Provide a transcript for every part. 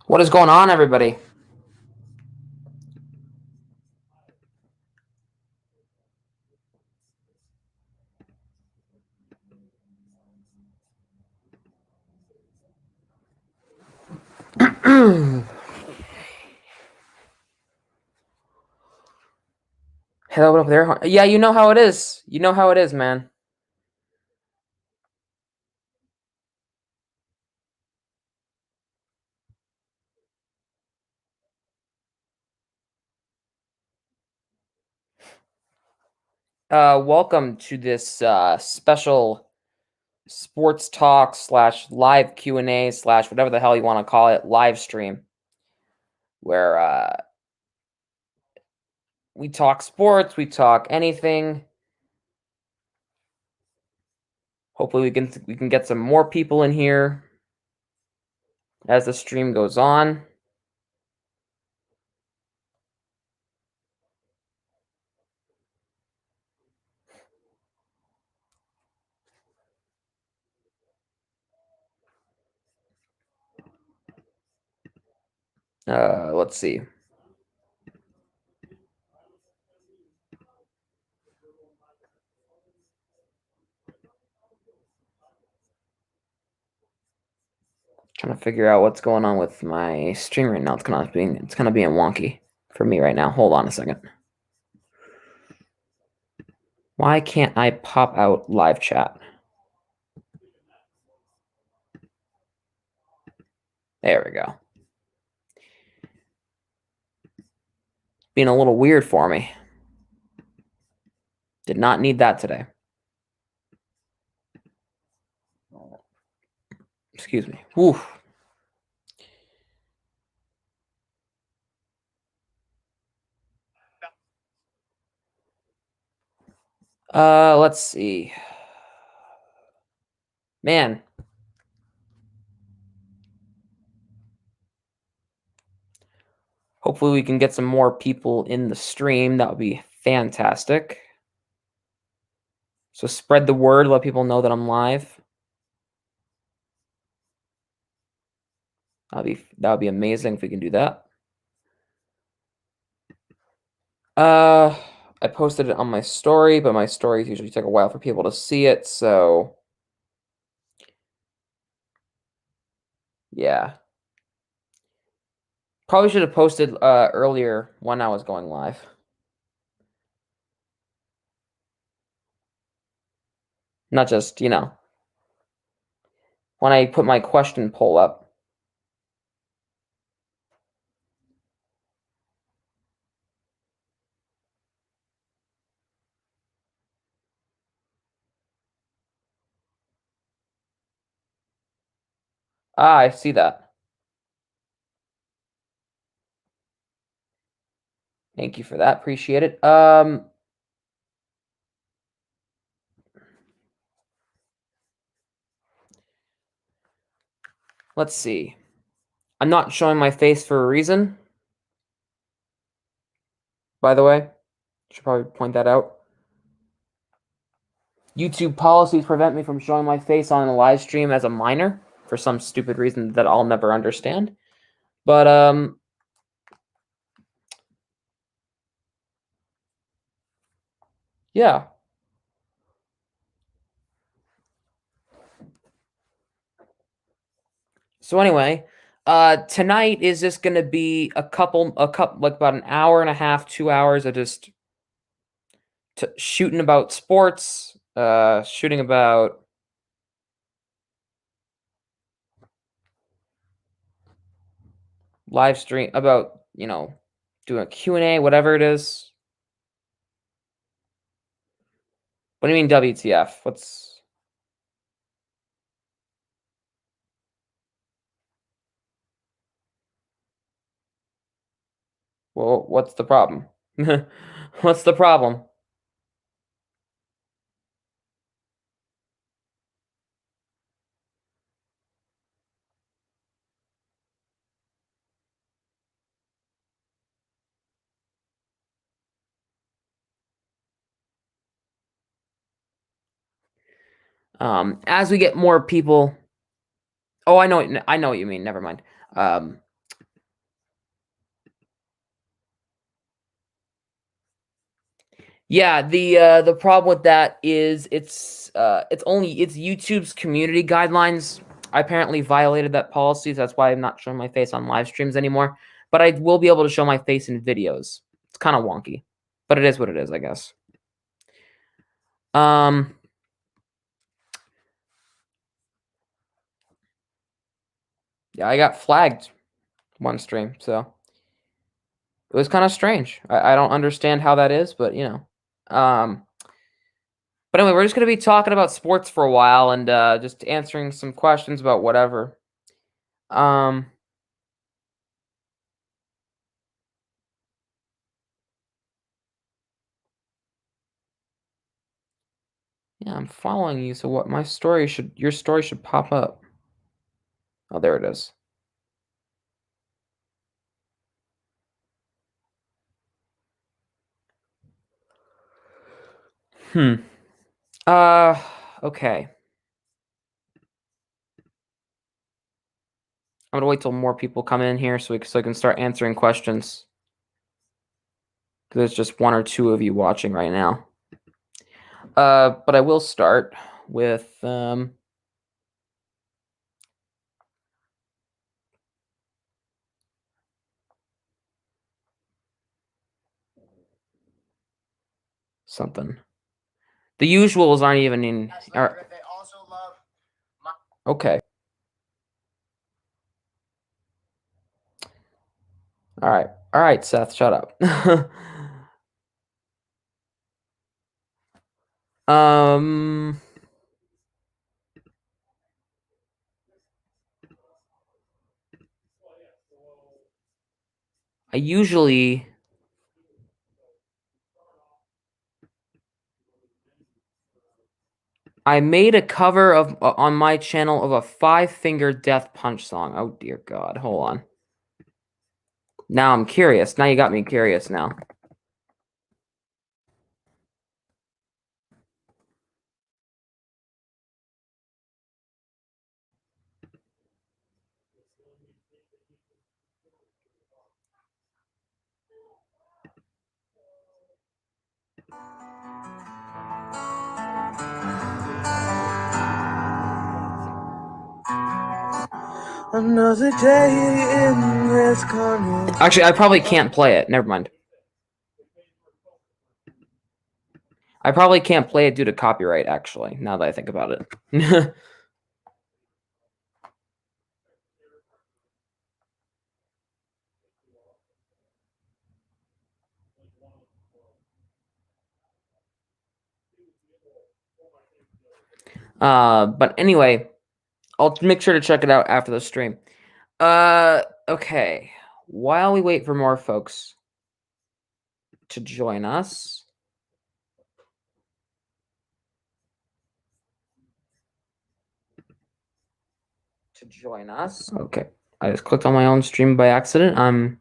What is going on, everybody? Hello up there. Yeah, you know how it is. You know how it is, man. Welcome to this special sports talk / live Q&A / whatever the hell you want to call it, live stream, where we talk sports, we talk anything. Hopefully we can get some more people in here as the stream goes on. Let's see. Trying to figure out what's going on with my stream right now. It's kind of being wonky for me right now. Hold on a second. Why can't I pop out live chat? There we go. Being a little weird for me. Did not need that today. Excuse me. Whew. Let's see. Man. Hopefully we can get some more people in the stream. That would be fantastic. So spread the word, let people know that I'm live. That would be amazing if we can do that. I posted it on my story, but my stories usually take a while for people to see it, so yeah. Probably should have posted earlier when I was going live. Not just, when I put my question poll up. Ah, I see that. Thank you for that. Appreciate it. Let's see. I'm not showing my face for a reason. By the way, should probably point that out. YouTube policies prevent me from showing my face on a live stream as a minor for some stupid reason that I'll never understand. But yeah. So anyway, tonight is just gonna be a couple like about an hour and a half, 2 hours of just shooting about sports, shooting about live stream, about doing a Q&A, whatever it is. What do you mean WTF? What's the problem? What's the problem? As we get more people. Oh, I know what you mean. Never mind. Yeah, the problem with that is it's YouTube's community guidelines. I apparently violated that policy, so that's why I'm not showing my face on live streams anymore. But I will be able to show my face in videos. It's kind of wonky, but it is what it is, I guess. Yeah, I got flagged one stream, so it was kind of strange. I don't understand how that is, but But anyway, we're just going to be talking about sports for a while and just answering some questions about whatever. Yeah, I'm following you. So your story should pop up. Oh, there it is. Okay. I'm gonna wait till more people come in here so I can start answering questions. There's just one or two of you watching right now. But I will start with something. The usuals aren't even in. Okay. All right, Seth, shut up. um. I usually I made a cover of on my channel of a Five Finger Death Punch song. Oh dear God, hold on. Now I'm curious. Now you got me curious now. Another day in this carnival. Actually, I probably can't play it. Never mind. I probably can't play it due to copyright, actually, now that I think about it. But anyway, I'll make sure to check it out after the stream. Okay. While we wait for more folks to join us. Okay. I just clicked on my own stream by accident. I'm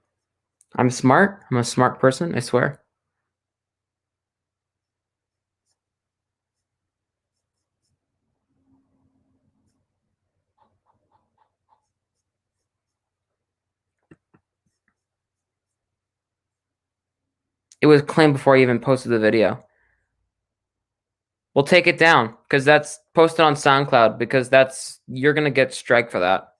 smart. I'm a smart person, I swear. It was claimed before I even posted the video. We'll take it down because that's posted on SoundCloud because you're gonna get strike for that.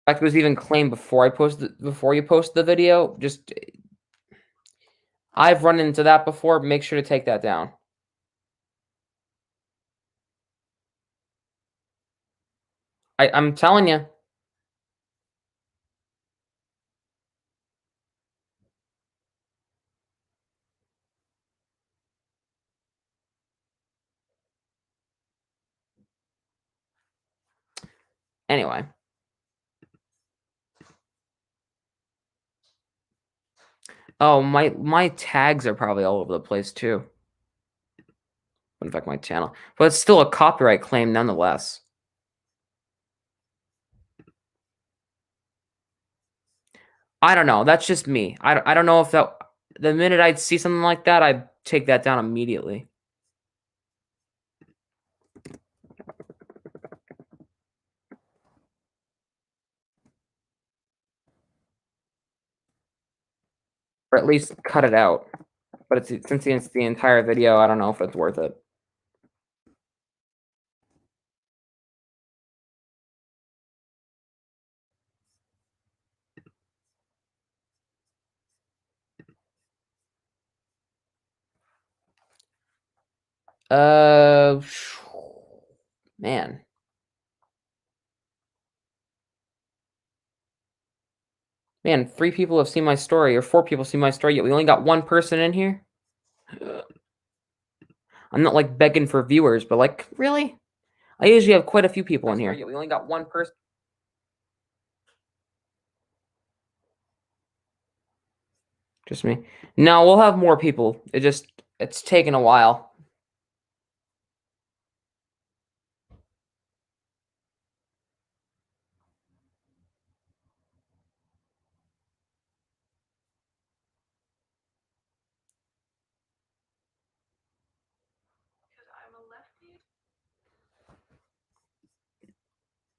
In fact, it was even claimed before you posted the video. Just I've run into that before. Make sure to take that down. I'm telling you. Anyway. Oh, my tags are probably all over the place too. In fact, my channel, but it's still a copyright claim nonetheless. I don't know. That's just me. I don't know if that the minute I'd see something like that, I'd take that down immediately. Or at least cut it out. But since it's the entire video, I don't know if it's worth it. Man. Man, 3 people have seen my story, or 4 people see my story, yet we only got 1 person in here? I'm not, like, begging for viewers, but, like, really? I usually have quite a few people in here. Yet we only got 1 person. Just me. No, we'll have more people. It's taken a while.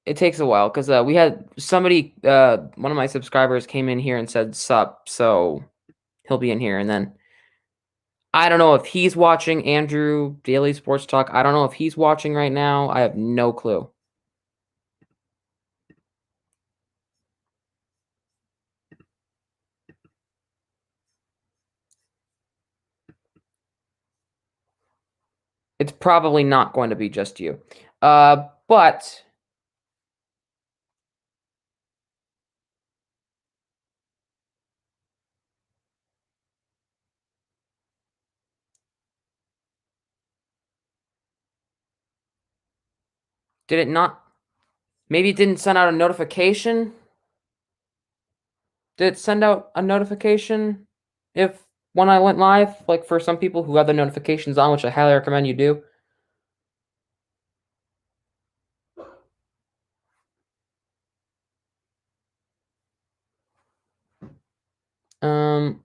It takes a while because we had somebody, one of my subscribers came in here and said sup, so he'll be in here, and then I don't know if he's watching Andrew Daily Sports Talk. I don't know if he's watching right now. I have no clue. It's probably not going to be just you. But did it not? Maybe it didn't send out a notification? Did it send out a notification if when I went live? Like for some people who have the notifications on, which I highly recommend you do. Um,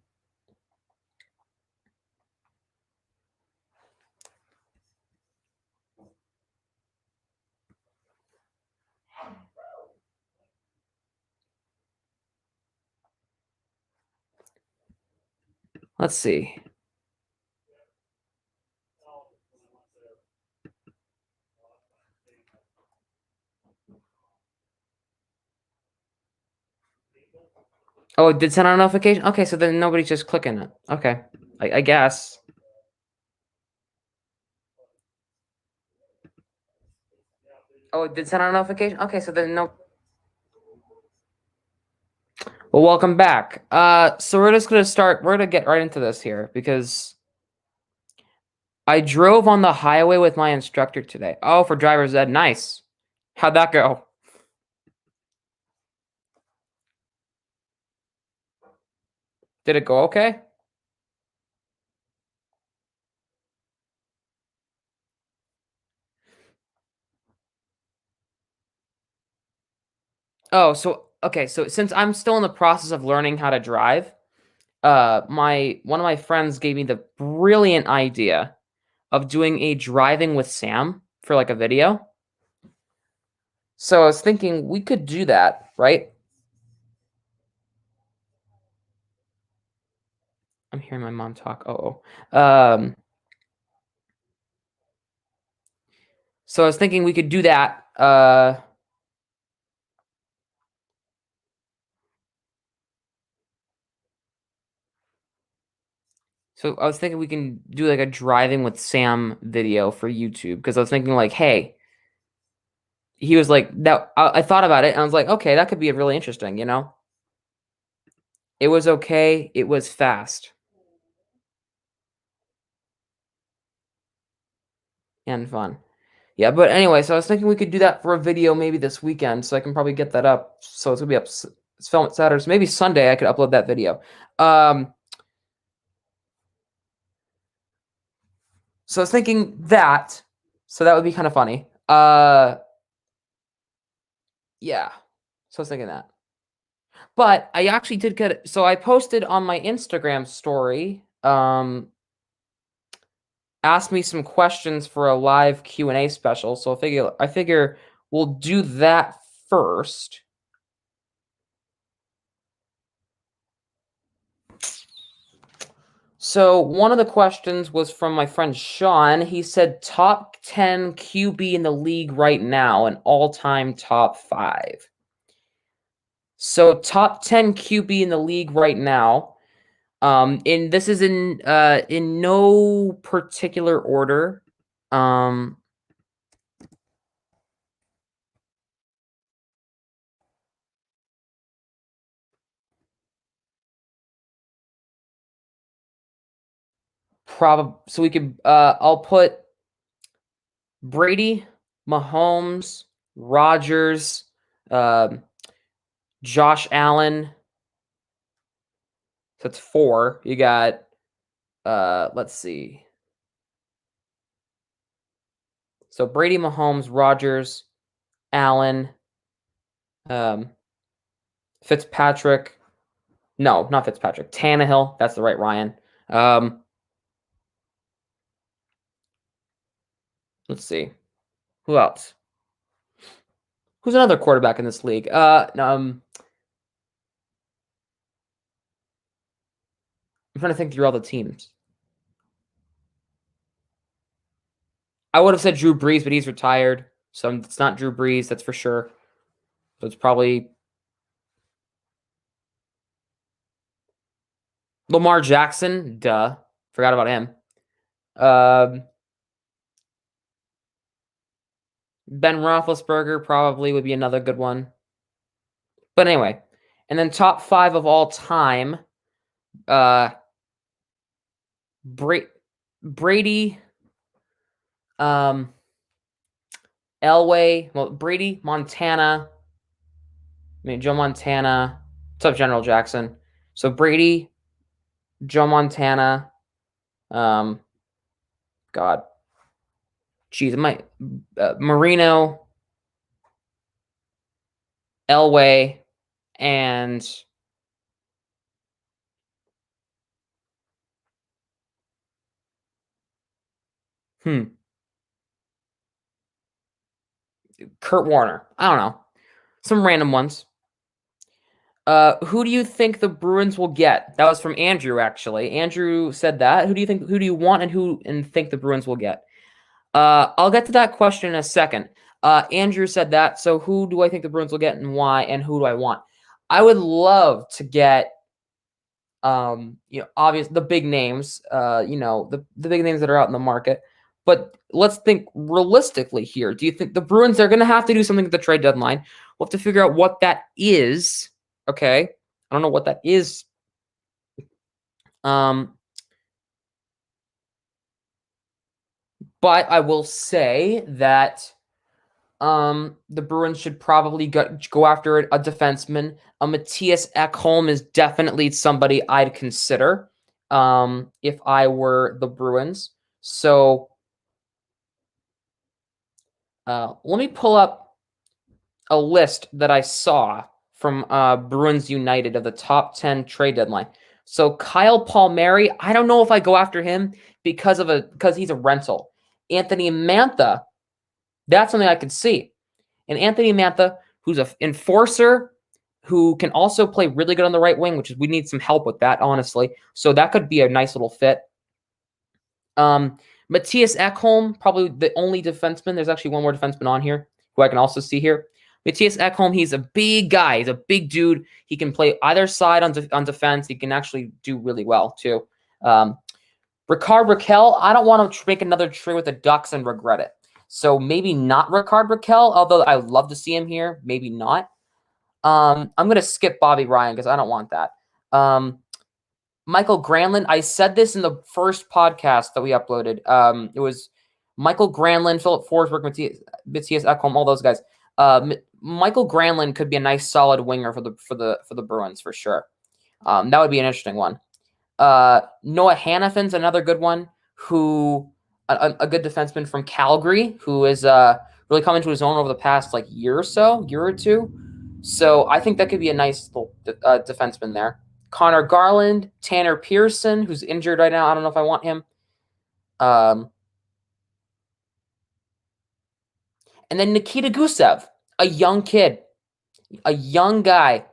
let's see. Oh, it did send out a notification? Okay, so then nobody's just clicking it. Okay, I guess. Oh, it did send out a notification? Okay, so then no. Well, welcome back. So we're just gonna start. We're gonna get right into this here because I drove on the highway with my instructor today. Oh, for driver's ed, nice. How'd that go? Did it go okay? Oh, so okay, so since I'm still in the process of learning how to drive, my one of my friends gave me the brilliant idea of doing a driving with Sam for like a video. So I was thinking we could do that, right? I'm hearing my mom talk. So I was thinking we could do that. So I was thinking we can do like a driving with Sam video for YouTube because I was thinking like, hey, he was like that. I thought about it and I was like, okay, that could be really interesting. You know, it was okay. It was fast and fun. Yeah, but anyway, so I was thinking we could do that for a video maybe this weekend, so I can probably get that up. So it's gonna be up. It's filmed Saturday, so maybe Sunday I could upload that video. So I was thinking that, so that would be kind of funny. Yeah. So I was thinking that. But I actually did get it. So I posted on my Instagram story, asked me some questions for a live Q&A special. So I figure we'll do that first. So one of the questions was from my friend Sean. He said top 10 QB in the league right now and all-time top 5. So top 10 QB in the league right now. And this is in no particular order. Um so we could I'll put Brady, Mahomes, Rodgers, Josh Allen. So that's 4. You got let's see. So Brady, Mahomes, Rodgers, Allen, um, Fitzpatrick. No, not Fitzpatrick. Tannehill. That's the right Ryan. Let's see. Who else? Who's another quarterback in this league? I'm trying to think through all the teams. I would have said Drew Brees, but he's retired, so it's not Drew Brees. That's for sure. So it's probably Lamar Jackson. Duh, forgot about him. Ben Roethlisberger probably would be another good one. But anyway, and then top 5 of all time, Brady, Elway, well, Brady, Montana. Joe Montana. What's up, General Jackson? So Brady, Joe Montana, God, geez, Marino, Elway, and Kurt Warner. I don't know. Some random ones. Who do you think the Bruins will get? That was from Andrew, actually. Andrew said that. Who do you want and think the Bruins will get? I'll get to that question in a second. Andrew said that. So who do I think the Bruins will get and why, and who do I want? I would love to get, obvious the big names, the big names that are out in the market. But let's think realistically here. Do you think the Bruins are going to have to do something at the trade deadline? We'll have to figure out what that is. Okay, I don't know what that is. But I will say that the Bruins should probably go after a defenseman. Mattias Ekholm is definitely somebody I'd consider if I were the Bruins. So let me pull up a list that I saw from Bruins United of the top 10 trade deadline. So Kyle Palmieri, I don't know if I go after him because he's a rental. Anthony Mantha, that's something I could see. And Anthony Mantha, who's an enforcer, who can also play really good on the right wing, which is we need some help with that, honestly. So that could be a nice little fit. Mattias Ekholm, probably the only defenseman. There's actually one more defenseman on here who I can also see here. Mattias Ekholm, he's a big guy. He's a big dude. He can play either side on defense. He can actually do really well, too. Rickard Rakell, I don't want to make another trade with the Ducks and regret it. So maybe not Rickard Rakell, although I would love to see him here. Maybe not. I'm going to skip Bobby Ryan because I don't want that. Michael Granlund, I said this in the first podcast that we uploaded. It was Michael Granlund, Philip Forsberg, Mattias Ekholm, all those guys. Michael Granlund could be a nice solid winger for the Bruins for sure. That would be an interesting one. Noah Hannafin's another good one, who a good defenseman from Calgary, who is really come into his own over the past year or two. So I think that could be a nice little defenseman there. Connor Garland, Tanner Pearson, who's injured right now. I don't know if I want him. And then Nikita Gusev, a young kid, a young guy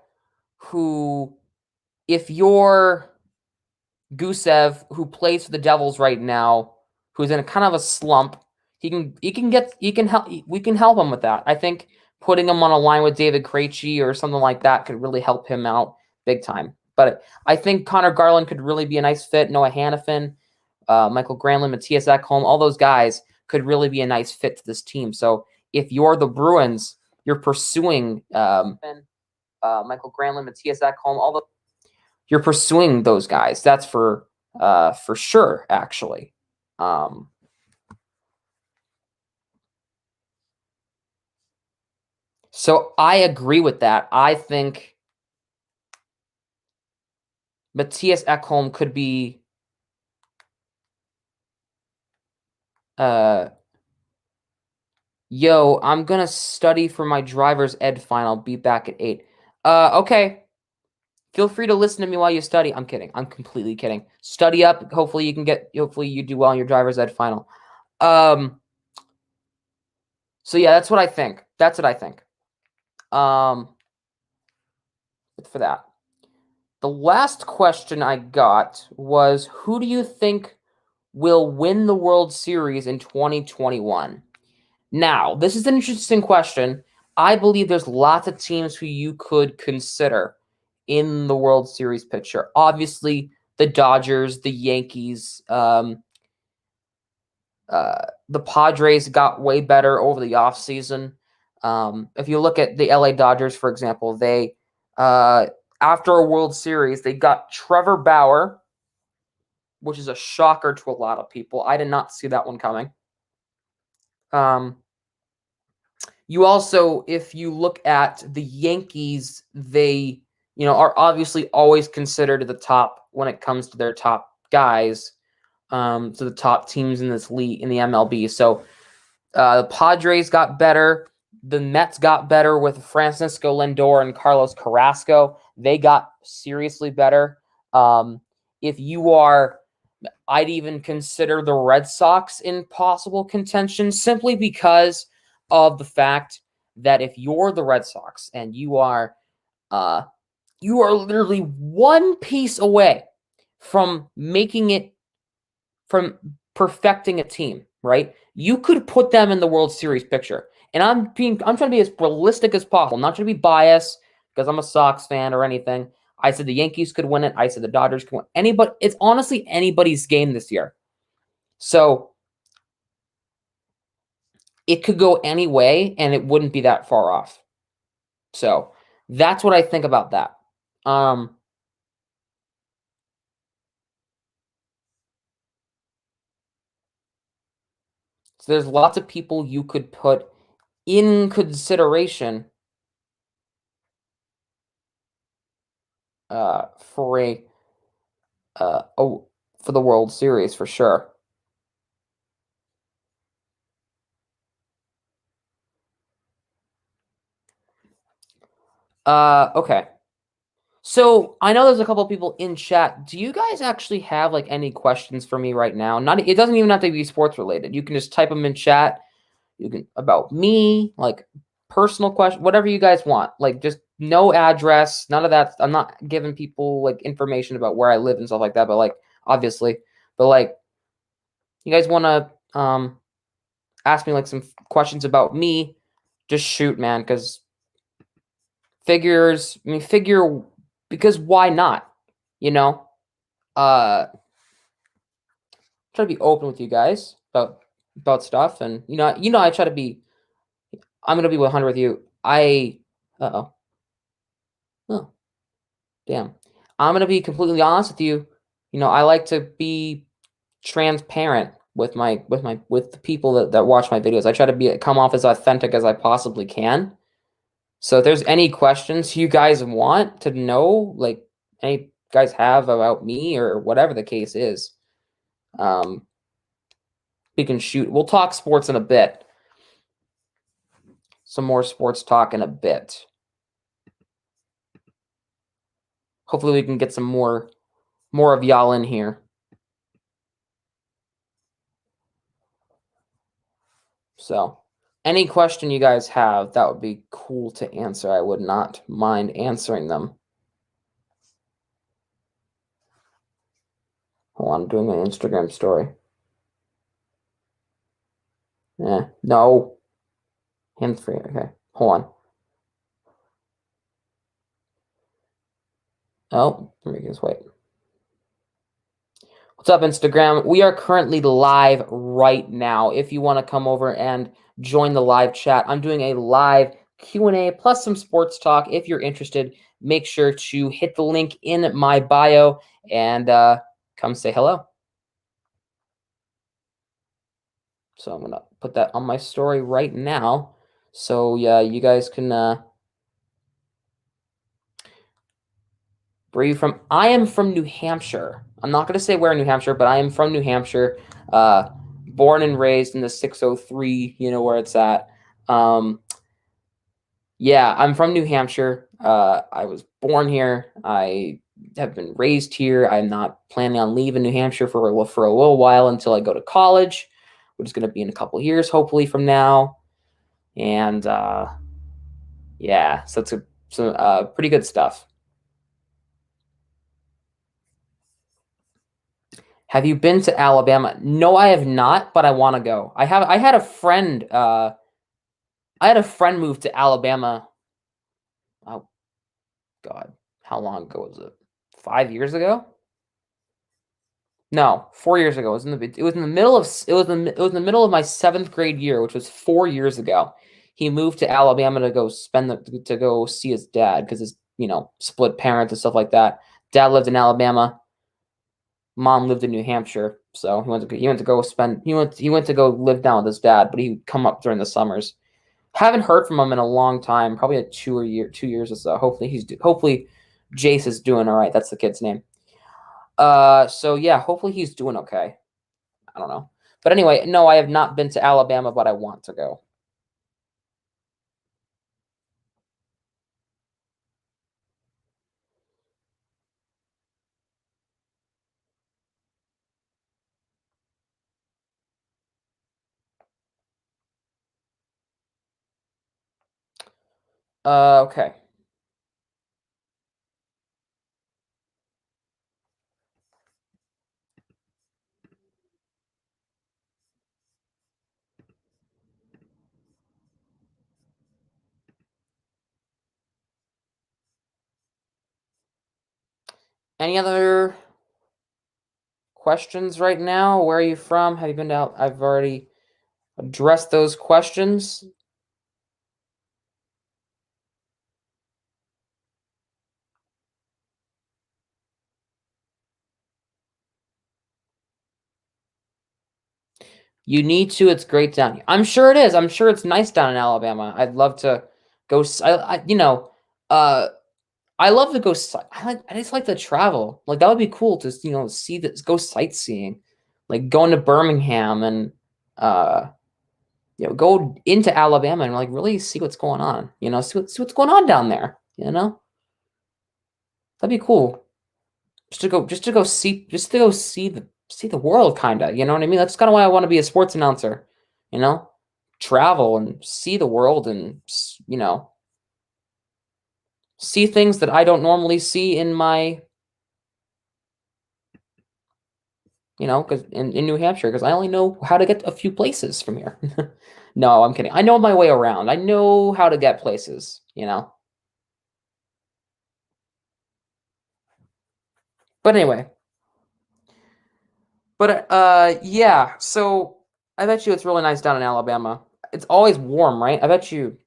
who, if you're Gusev, who plays for the Devils right now, who's in a kind of a slump, we can help him with that. I think putting him on a line with David Krejci or something like that could really help him out big time. But I think Connor Garland could really be a nice fit. Noah Hanifin, Michael Granlund, Mattias Ekholm, all those guys could really be a nice fit to this team. So if you're the Bruins, you're pursuing Michael Granlund, Mattias Ekholm, you're pursuing those guys. That's for sure, actually. So I agree with that. I think Mattias Ekholm could be yo, I'm going to study for my driver's ed final. Be back at 8. Okay. Feel free to listen to me while you study. I'm kidding. I'm completely kidding. Study up. Hopefully you do well in your driver's ed final. So yeah, that's what I think. For that. The last question I got was, who do you think will win the World Series in 2021? Now, this is an interesting question. I believe there's lots of teams who you could consider in the World Series picture. Obviously, the Dodgers, the Yankees, the Padres got way better over the offseason. If you look at the LA Dodgers, for example, they after a World Series, they got Trevor Bauer, which is a shocker to a lot of people. I did not see that one coming. You also, if you look at the Yankees, they are obviously always considered the top when it comes to their top guys, to the top teams in this league in the MLB. So the Padres got better. The Mets got better with Francisco Lindor and Carlos Carrasco. They got seriously better. If you are, I'd even consider the Red Sox in possible contention simply because of the fact that if you're the Red Sox and you are literally one piece away from from perfecting a team, right? You could put them in the World Series picture. And I'm trying to be as realistic as possible. I'm not trying to be biased because I'm a Sox fan or anything. I said the Yankees could win it. I said the Dodgers could win. Anybody, it's honestly anybody's game this year. So it could go any way and it wouldn't be that far off. So that's what I think about that. So there's lots of people you could put in consideration for for the World Series for sure. Okay. So I know there's a couple of people in chat. Do you guys actually have like any questions for me right now? It doesn't even have to be sports related. You can just type them in chat. You can about me, like personal question, whatever you guys want. Like just no address, none of that. I'm not giving people like information about where I live and stuff like that, but like obviously, but like you guys want to ask me like some questions about me, just shoot, man, because because why not? You know? Try to be open with you guys about stuff, and I try to be. I'm gonna be 100 with you. Oh damn. I'm gonna be completely honest with you. I like to be transparent with the people that watch my videos. I try to come off as authentic as I possibly can. So if there's any questions you guys want to know, like any guys have about me or whatever the case is, we can shoot. We'll talk sports in a bit. Some more sports talk in a bit. Hopefully we can get some more of y'all in here. So any question you guys have, that would be cool to answer. I would not mind answering them. Hold on, I'm doing my Instagram story. No. Hands-free, okay. Hold on. Oh, let me just wait. What's up, Instagram? We are currently live right now. If you want to come over and join the live chat, I'm doing a live Q&A plus some sports talk. If you're interested, make sure to hit the link in my bio and come say hello. So I'm going to put that on my story right now. So yeah, you guys can where are you from? I am from New Hampshire. I'm not going to say where in New Hampshire, but I am from New Hampshire. Born and raised in the 603, you know where it's at. Yeah, I'm from New Hampshire. I was born here. I have been raised here. I'm not planning on leaving New Hampshire for a little while until I go to college, which is going to be in a couple years, hopefully from now. And Yeah, so it's some pretty good stuff. Have you been to Alabama? No, I have not, but I want to go. I had a friend move to Alabama. Oh God, how long ago was it? 5 years ago? No, 4 years ago. It was in the middle of it was in the middle of my seventh grade year, which was 4 years ago. He moved to Alabama to go to go see his dad because his split parents and stuff like that. Dad lived in Alabama, mom lived in New Hampshire, so he went to go live down with his dad, but he'd come up during the summers. Haven't heard from him in a long time, probably 2 years or so. Hopefully Jace is doing all right. That's the kid's name. So yeah, hopefully he's doing okay. I don't know. But anyway, no, I have not been to Alabama, but I want to go. Okay. Any other questions right now? Where are you from? Have you been out? I've already addressed those questions. You need to. It's great down here. I'm sure it is. I'm sure it's nice down in Alabama. I'd love to go. Uh, I love to go. I just like to travel. Like that would be cool to see this. Go sightseeing, like going to Birmingham and uh, go into Alabama and like really see what's going on. See what's going on down there. That'd be cool. Just to go see the world, kind of. You know what I mean? That's kind of why I want to be a sports announcer. You know, travel and see the world and see things that I don't normally see in my because in New Hampshire, because I only know how to get a few places from here. No, I'm kidding. I know my way around. I know how to get places. But anyway, yeah. So I bet you it's really nice down in Alabama. It's always warm, right? I bet you.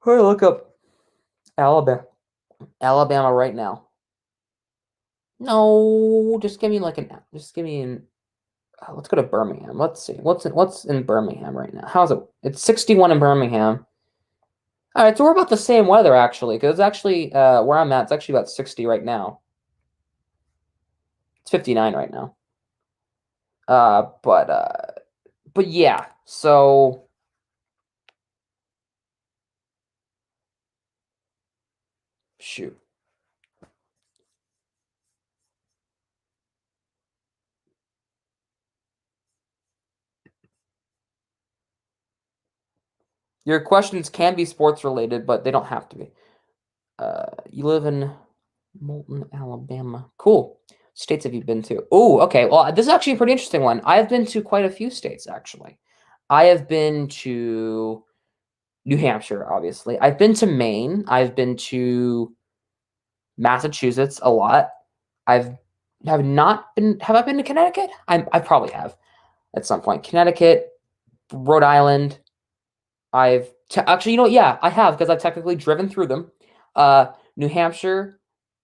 Hey, look up Alabama. Alabama right now. No, just give me an. Let's go to Birmingham. Let's see. What's in Birmingham right now? How's it? It's 61 in Birmingham. All right, so we're about the same weather actually, because actually where I'm at, it's actually about 60 right now. It's 59 right now. Uh, but uh, but yeah. So shoot, your questions can be sports related, but they don't have to be. You live in Moulton, Alabama. Cool. States have you been to? Oh, okay. Well, this is actually a pretty interesting one. I've been to quite a few states actually. I have been to New Hampshire, obviously. I've been to Maine. I've been to Massachusetts a lot. I've have not been. Have I been to Connecticut? I probably have at some point. Connecticut, Rhode Island. Actually, yeah, I have because I've technically driven through them. New Hampshire,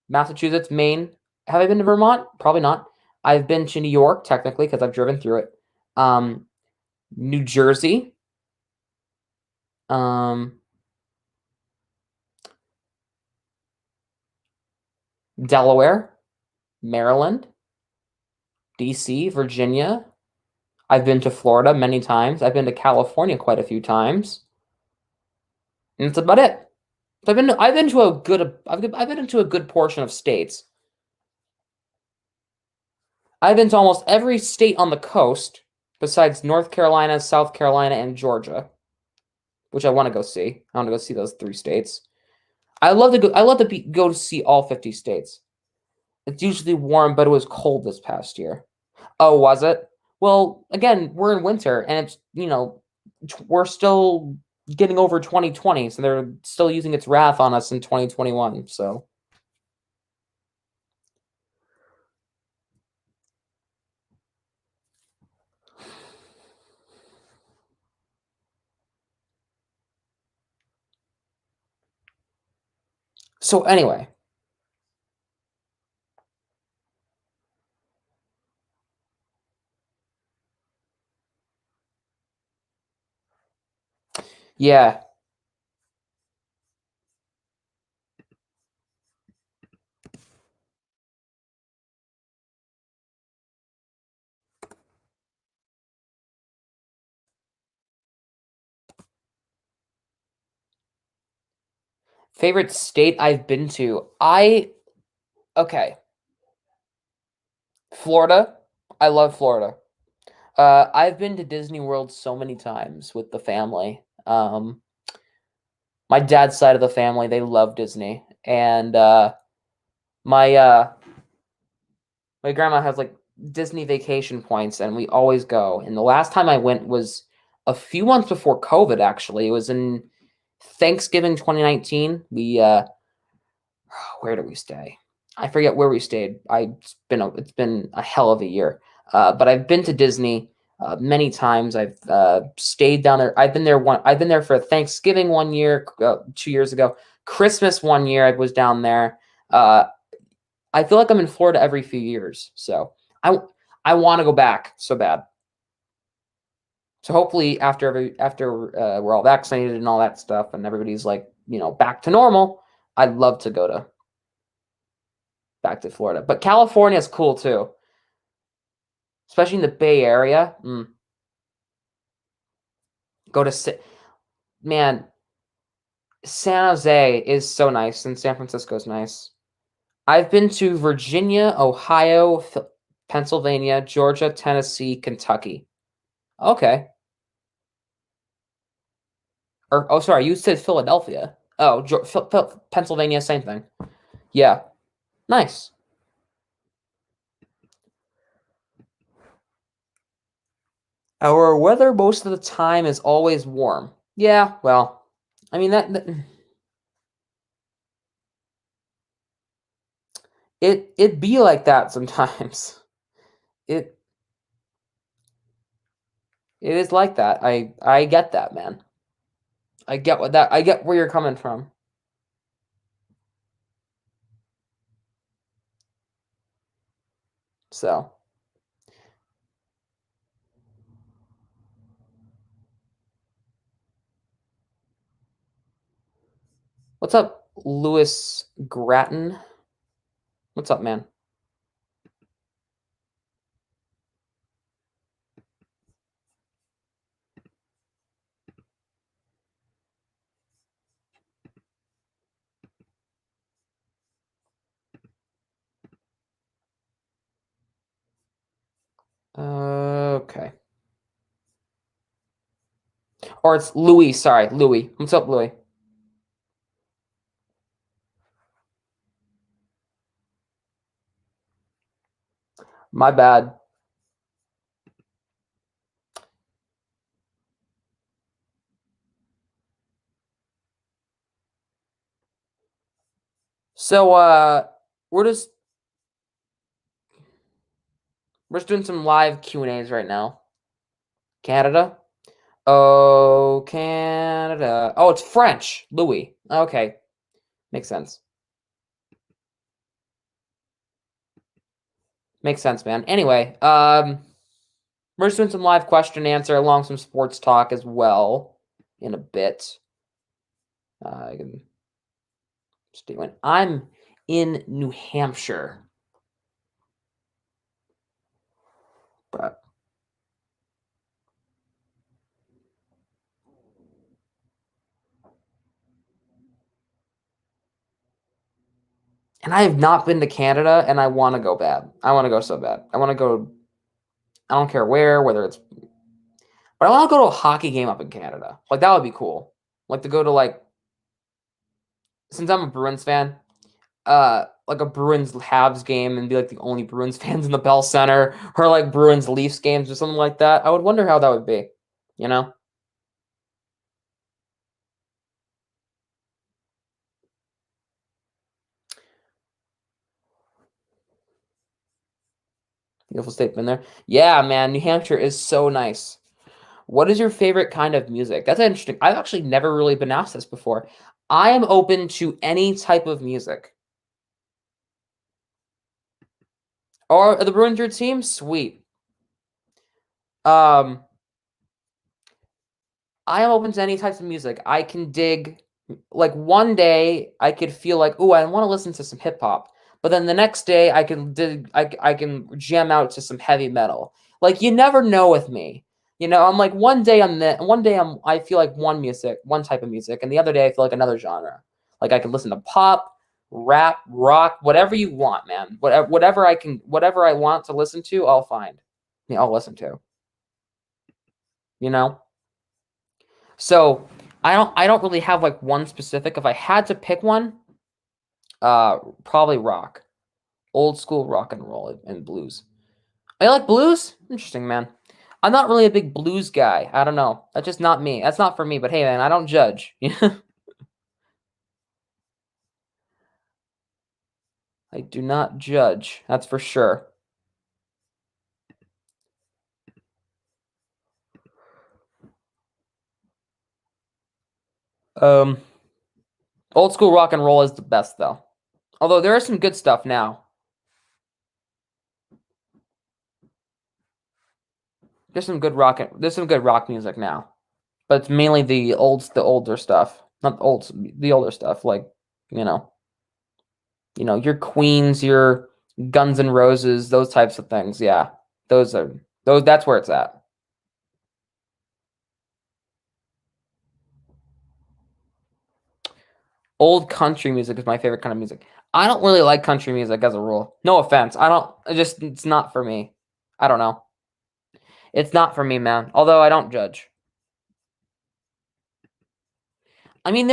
Massachusetts, Maine. Have I been to Vermont? Probably not. I've been to New York technically because I've driven through it. Um, New Jersey. Um, Delaware, Maryland, DC, Virginia. I've been to Florida many times. I've been to California quite a few times. And that's about it. I've been to a good portion of states. I've been to almost every state on the coast besides North Carolina, South Carolina, and Georgia, which I want to go see. I want to go see those three states. I love to go. I love to go to see all 50 states. It's usually warm, but it was cold this past year. Oh, was it? Well, again, we're in winter, and it's we're still getting over 2020, so they're still using its wrath on us in 2021. So anyway, yeah. Favorite state I've been to? I okay, Florida. I love Florida. I've been to Disney World so many times with the family. My dad's side of the family, they love Disney, and my my grandma has like Disney vacation points, and we always go. And the last time I went was a few months before COVID. Actually, it was in Thanksgiving 2019. We where did we stay? I forget where we stayed. It's been a hell of a year. But I've been to Disney many times. I've stayed down there. I've been there one. I've been there for Thanksgiving 1 year, 2 years ago. Christmas 1 year. I was down there. Uh, I feel like I'm in Florida every few years, so I I want to go back so bad. So hopefully after we're all vaccinated and all that stuff, and everybody's like back to normal, I'd love to go to back to Florida. But California is cool too, especially in the Bay Area. Go to man, San Jose is so nice, and San Francisco is nice. I've been to Virginia, Ohio, Pennsylvania, Georgia, Tennessee, Kentucky. Okay. Or oh, sorry, you said Philadelphia. Oh, Pennsylvania, same thing. Yeah, nice. Our weather most of the time is always warm. Yeah, well, I mean it be like that sometimes. It it is like that. I get that, man. I get where you're coming from. So, what's up, Lewis Grattan? What's up, man? Okay. Or it's Louis, sorry, Louis. What's up, Louis? My bad. So, we're just we're just doing some live Q&As right now. Canada? Oh, Canada. Oh, it's French. Louis. Okay. Makes sense. Makes sense, man. Anyway, we're just doing some live question and answer along some sports talk as well in a bit. I can stay when I'm in New Hampshire, but And I have not been to Canada, and I want to go bad. I want to go so bad. I want to go. I don't care where, whether it's. But I want to go to a hockey game up in Canada. Like that would be cool. Like to go to like. Since I'm a Bruins fan, like a Bruins Habs game and be like the only Bruins fans in the Bell Center, or like Bruins Leafs games or something like that. I would wonder how that would be. You know. Beautiful state, been there. Yeah, man, New Hampshire is so nice. What is your favorite kind of music? That's interesting. I've actually never really been asked this before. I am open to any type of music. Or the Bruins your team? Sweet. Um, I am open to any types of music. I can dig like one day I could feel like, oh, I want to listen to some hip hop. But then the next day I can dig I can jam out to some heavy metal. Like you never know with me. You know, I'm like one day I feel like one type of music, and the other day I feel like another genre. Like I can listen to pop, rap, rock, whatever you want, man. Whatever I want to listen to, I'll find. Yeah, I'll listen to. You know? So I don't really have like one specific. If I had to pick one, probably rock. Old school rock and roll and blues. I like blues? Interesting, man. I'm not really a big blues guy. I don't know. That's just not me. That's not for me, but hey man, I don't judge. I do not judge. That's for sure. Um Old school rock and roll is the best though. Although there is some good stuff now. There's some good rock music now. But it's mainly the older stuff. Not the old the older stuff like, you know, your Queens, your Guns N' Roses, those types of things. Yeah. Those that's where it's at. Old country music is my favorite kind of music. I don't really like country music as a rule. No offense. I don't it's not for me. I don't know. It's not for me, man. Although I don't judge. I mean,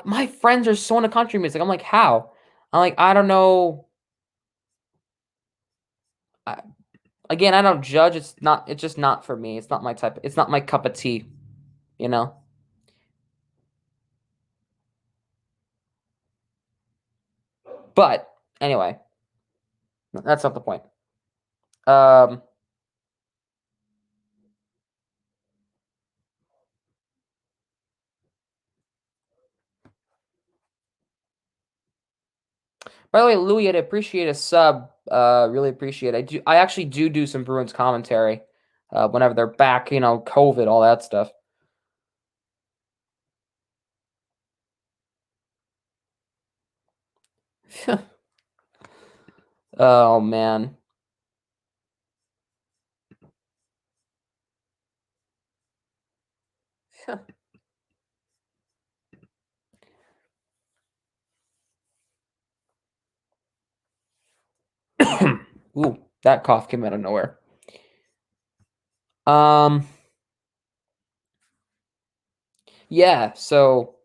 my friends are so into country music. I'm like, how? I'm like, I don't know. I, again, I don't judge. It's just not for me. It's not my type. It's not my cup of tea, you know? But anyway, that's not the point. Um, by the way, Louis, I'd appreciate a sub. Really appreciate it. I actually do some Bruins commentary, whenever they're back. COVID, all that stuff. Oh man. Ooh, that cough came out of nowhere. Um, yeah. So,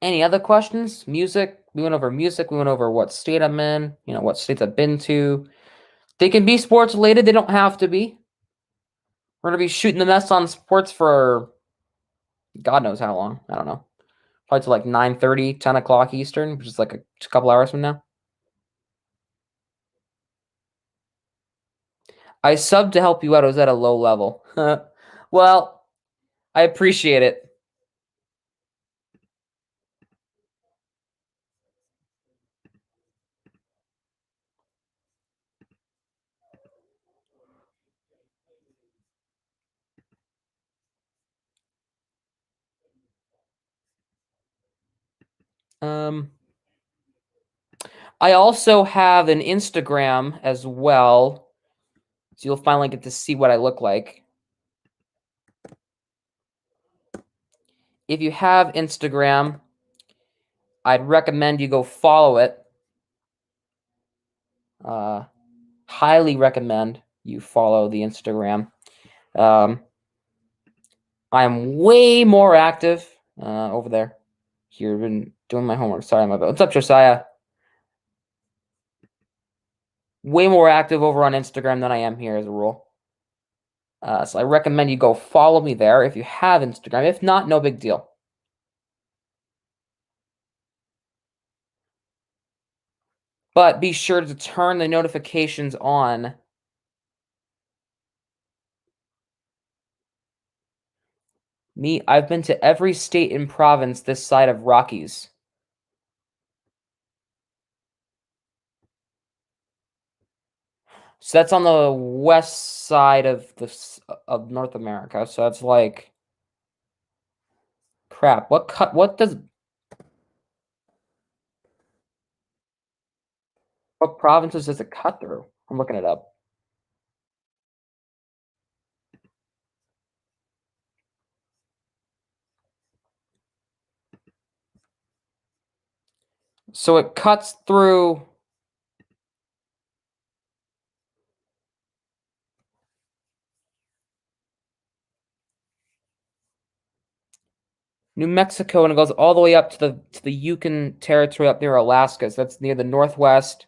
any other questions? Music. We went over music. We went over what state I'm in. What states I've been to. They can be sports related. They don't have to be. We're gonna be shooting the mess on sports for God knows how long. I don't know. Probably to like 9:30, 10 o'clock Eastern, which is like a couple hours from now. I subbed to help you out. I was at a low level. Well, I appreciate it. Um, I also have an Instagram as well, so you'll finally get to see what I look like. if you have Instagram, I'd recommend you go follow it. Highly recommend you follow the Instagram. I am way more active over there. Here, been doing my homework. Sorry, my bad. What's up, Josiah? Way more active over on Instagram than I am here as a rule. So I recommend you go follow me there if you have Instagram. If not, no big deal. But be sure to turn the notifications on. I've been to every state and province this side of Rockies. So that's on the west side of North America. So that's like crap. What provinces does it cut through? I'm looking it up. So it cuts through New Mexico and it goes all the way up to the Yukon Territory up near Alaska. So that's near the Northwest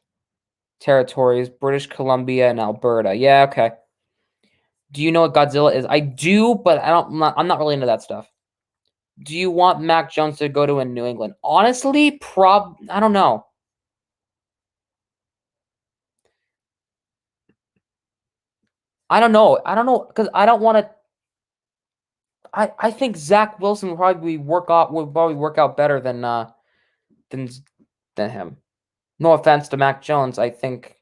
Territories, British Columbia, and Alberta. Yeah, okay. Do you know what Godzilla is? I do, but I'm not really into that stuff. Do you want Mac Jones to go to a New England? Honestly, I don't know. I don't know because I don't want to. I think Zach Wilson would probably work out better than than him. No offense to Mac Jones, I think.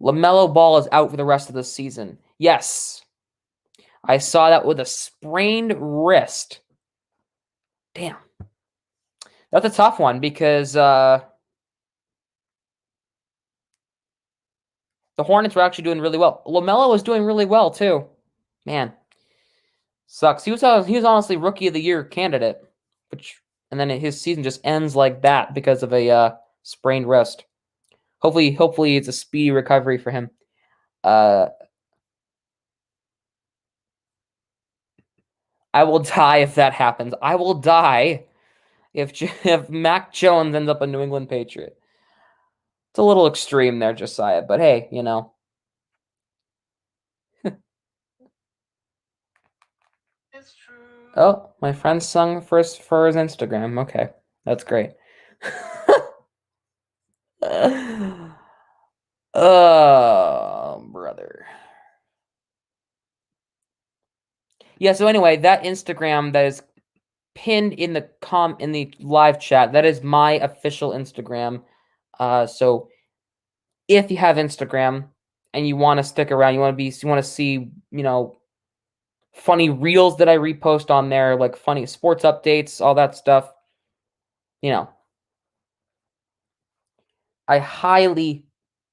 LaMelo Ball is out for the rest of the season. Yes. I saw that with a sprained wrist. Damn. That's a tough one because the Hornets were actually doing really well. LaMelo was doing really well too. Man. Sucks. He was honestly rookie of the year candidate, and then his season just ends like that because of a sprained wrist. Hopefully it's a speedy recovery for him. I will die if that happens. I will die if Mac Jones ends up a New England Patriot. It's a little extreme there, Josiah, but hey, you know. It's true. Oh, my friend sung for his Instagram. Okay, that's great. Oh, brother. Yeah, so anyway, that Instagram that is pinned in the live chat, that is my official Instagram. So if you have Instagram and you want to stick around, you want to see, funny reels that I repost on there, like funny sports updates, all that stuff, I highly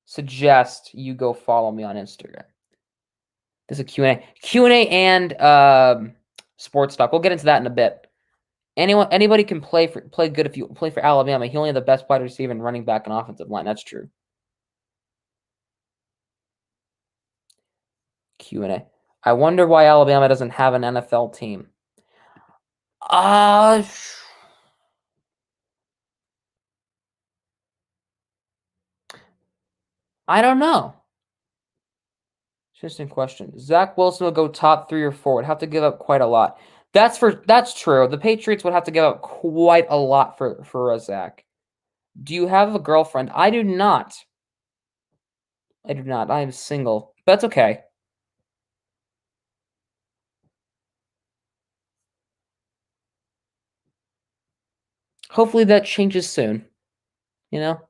suggest you go follow me on Instagram. There's a Q&A and sports talk. We'll get into that in a bit. Anybody can play good if you play for Alabama. He only had the best wide receiver and running back and offensive line. That's true. Q&A. I wonder why Alabama doesn't have an NFL team. I don't know. Interesting question. Zach Wilson will go top 3 or 4. Would have to give up quite a lot. That's true. The Patriots would have to give up quite a lot for Zach. Do you have a girlfriend? I do not. I do not. I am single. That's okay. Hopefully that changes soon. You know?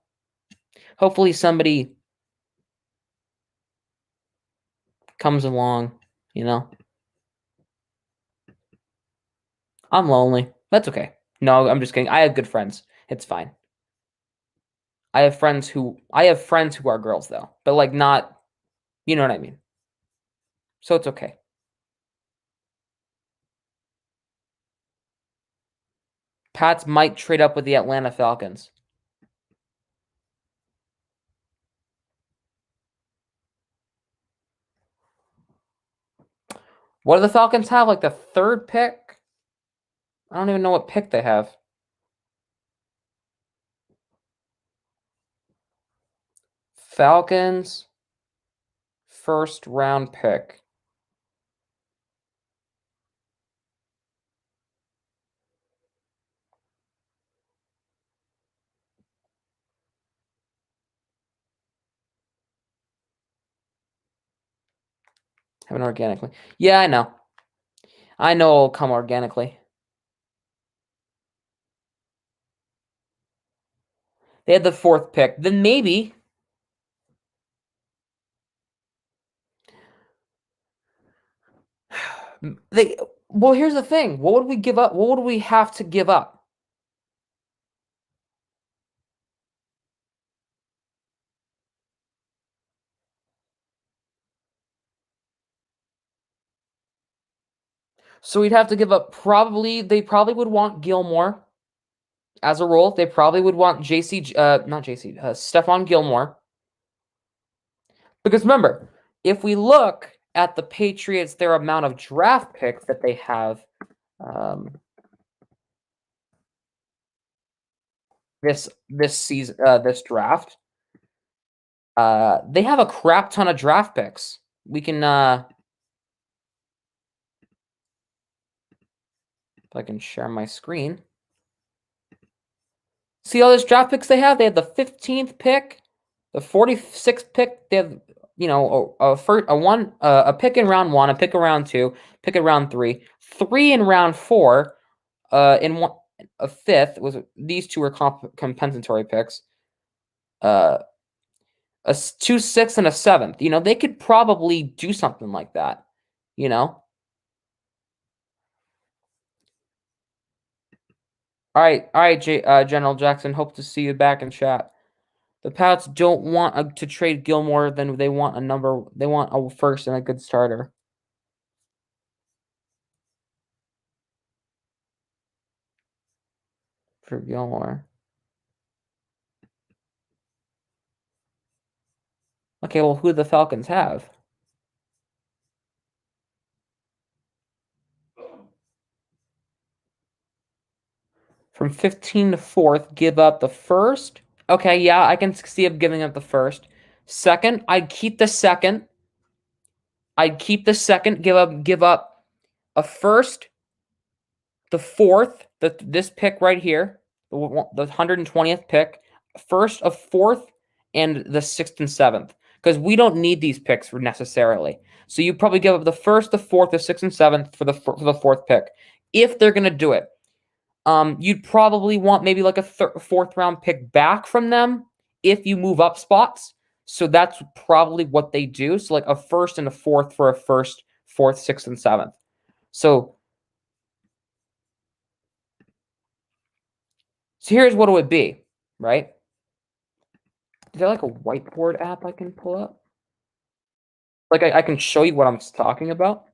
Hopefully somebody comes along, you know? I'm lonely. That's okay. No, I'm just kidding. I have good friends. It's fine. I have friends who are girls though, but like not, you know what I mean. So it's okay. Pats might trade up with the Atlanta Falcons. What do the Falcons have? Like the third pick? I don't even know what pick they have. Falcons first round pick. Haven't organically. Yeah, I know. I know it'll come organically. They had the fourth pick. Then maybe. Well, here's the thing. What would we give up? What would we have to give up? So we'd have to give up they probably would want Gilmore as a role. They probably would want Stephon Gilmore. Because remember, if we look at the Patriots, their amount of draft picks that they have this season, this draft, they have a crap ton of draft picks. We can if I can share my screen. See all those draft picks they have? They have the 15th pick, the 46th pick. They have, you know, a pick in round 1, a pick in round 2, pick in round 3, 3 in round 4, in one a 5th was these two were compensatory picks. A 2 6th and a 7th. You know, they could probably do something like that, you know? All right, General Jackson. Hope to see you back in chat. The Pats don't want to trade Gilmore. Then they want a number. They want a first and a good starter for Gilmore. Okay, well, who do the Falcons have? From 15 to 4th, give up the first. Okay, yeah, I can see him giving up the first. Second, I'd keep the second. Give up a first, the 4th, this pick right here, the 120th pick, first, a 4th, and the 6th and 7th. Because we don't need these picks necessarily. So you probably give up the 1st, the 4th, the 6th, and 7th for the 4th pick. If they're going to do it. You'd probably want maybe like a 4th round pick back from them if you move up spots. So that's probably what they do. So like a 1st and a 4th for a 1st, 4th, 6th, and 7th. So here's what it would be, right? Is there like a whiteboard app I can pull up? Like I can show you what I'm talking about.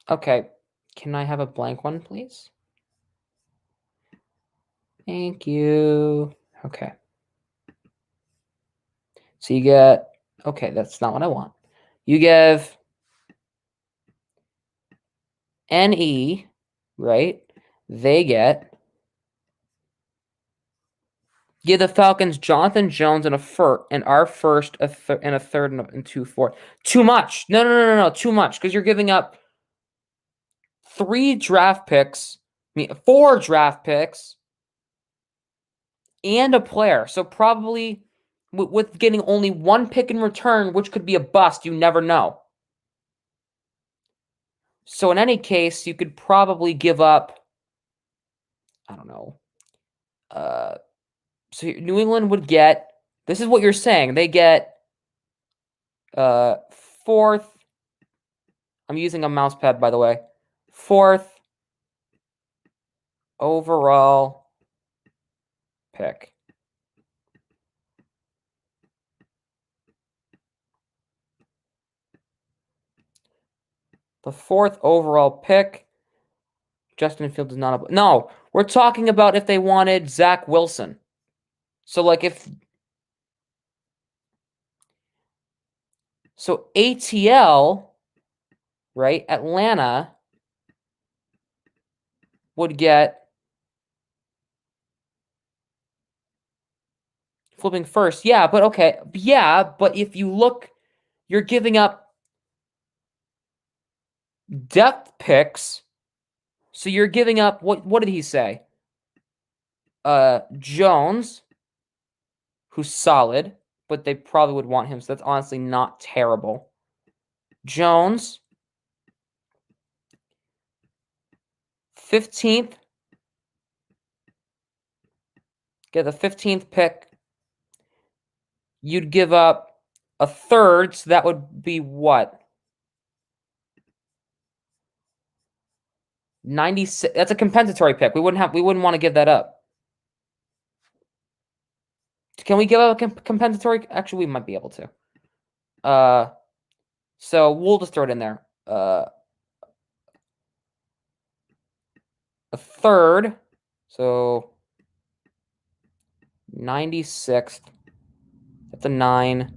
Okay. Can I have a blank one, please? Thank you. Okay. So you get, okay, that's not what I want. You give NE, right? They give the Falcons Jonathan Jones and our first, and a third and 2 4. Too much. No. Too much because you're giving up 3 draft picks, 4 draft picks, and a player. So probably with getting only one pick in return, which could be a bust. You never know. So in any case, you could probably give up, I don't know. So New England would get, this is what you're saying. They get fourth. I'm using a mouse pad, by the way. Fourth overall pick. The fourth overall pick. Justin Fields is not a... No, we're talking about if they wanted Zach Wilson. So, like, if... So, ATL, right, Atlanta would get... Flipping first. Yeah, but okay. Yeah, but if you look, you're giving up depth picks. So you're giving up... What did he say? Jones, who's solid, but they probably would want him, so that's honestly not terrible. Jones, 15th. Get the 15th pick. You'd give up a third, so that would be what? 96. That's a compensatory pick. We wouldn't want to give that up. Can we give up a compensatory? Actually, we might be able to. So we'll just throw it in there. A third. So 96th. That's a 9.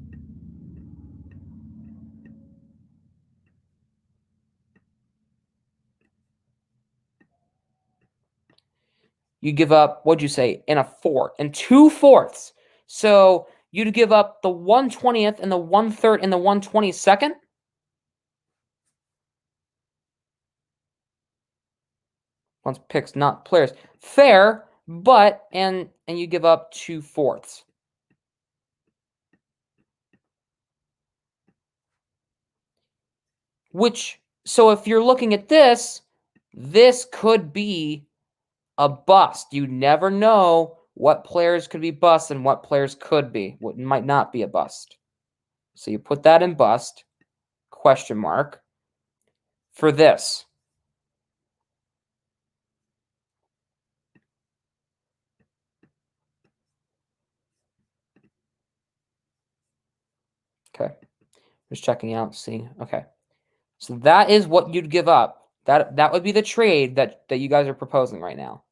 You give up, what'd you say? In a fourth. And 2/4. So you'd give up the 1/20th and the 1/3 and the 1/22nd? Once picks, not players. Fair, but and you give up 2/4. Which, so if you're looking at this, this could be a bust. You never know what players could be bust and what players could be. What might not be a bust. So you put that in bust, question mark, for this. Okay. Just checking out, seeing. Okay. So that is what you'd give up. That would be the trade that you guys are proposing right now,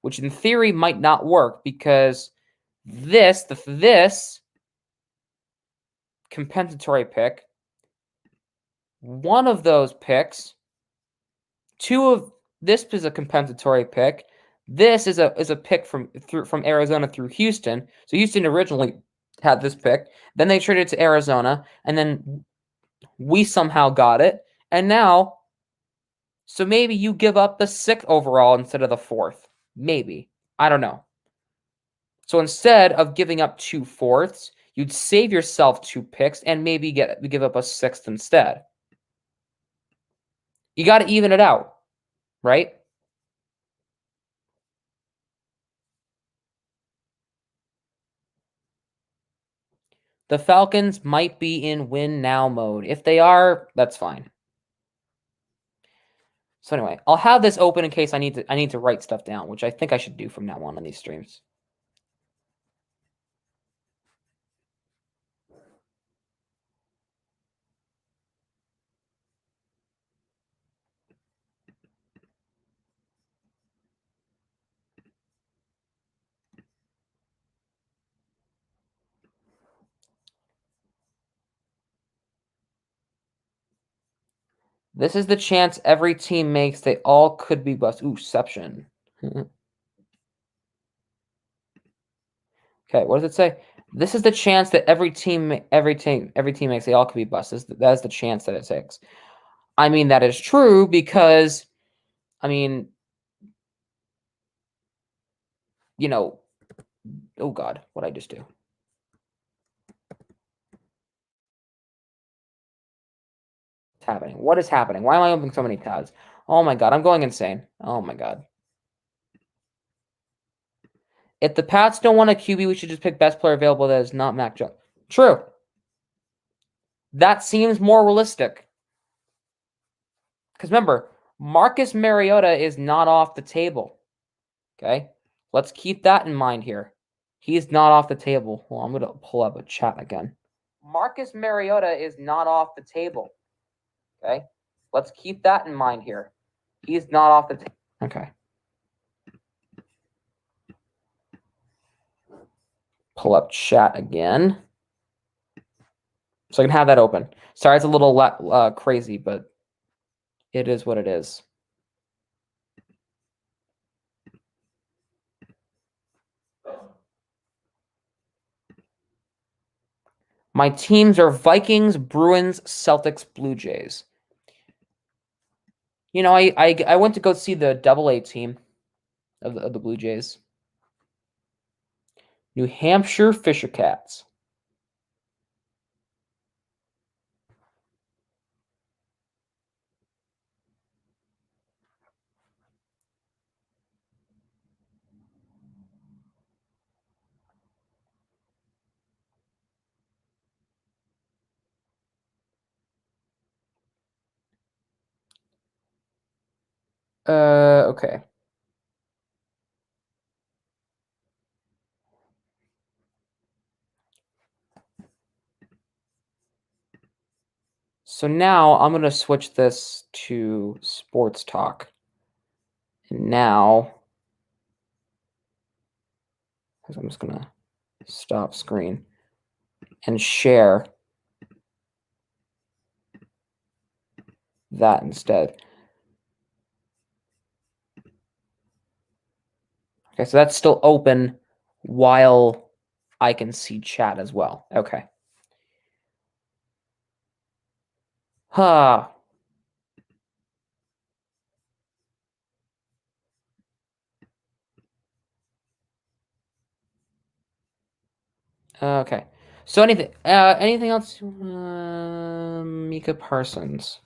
which in theory might not work because this compensatory pick, one of those picks, this is a compensatory pick. This is a pick from Arizona through Houston. So Houston originally had this pick, then they traded it to Arizona, and then we somehow got it, and now. So maybe you give up the 6th overall instead of the 4th. Maybe. I don't know. So instead of giving up 2/4, you'd save yourself 2 picks and maybe give up a 6th instead. You got to even it out, right? The Falcons might be in win now mode. If they are, that's fine. So anyway, I'll have this open in case I need to write stuff down, which I think I should do from now on these streams. This is the chance every team makes. They all could be bust. Ooh, Ception. Okay, what does it say? This is the chance that every team makes. They all could be busts. That is the chance that it takes. I mean, that is true because, I mean, you know, oh God, what I just do? happening? What is happening? Why am I opening so many tabs? Oh my god, I'm going insane. Oh my god. If the Pats don't want a QB, we should just pick best player available that is not Mac Jones. True. That seems more realistic. Because remember, Marcus Mariota is not off the table. Okay? Let's keep that in mind here. He's not off the table. Well, I'm going to pull up a chat again. Marcus Mariota is not off the table. Okay? Let's keep that in mind here. He's not off the table. Okay. Pull up chat again. So I can have that open. Sorry, it's a little crazy, but it is what it is. My teams are Vikings, Bruins, Celtics, Blue Jays. You know, I went to go see the AA team of the Blue Jays. New Hampshire Fisher Cats. Okay. So now I'm going to switch this to sports talk. And now I'm just going to stop screen and share that instead. Okay, so that's still open while I can see chat as well. Okay. Huh. Okay. So anything else? Micah Parsons.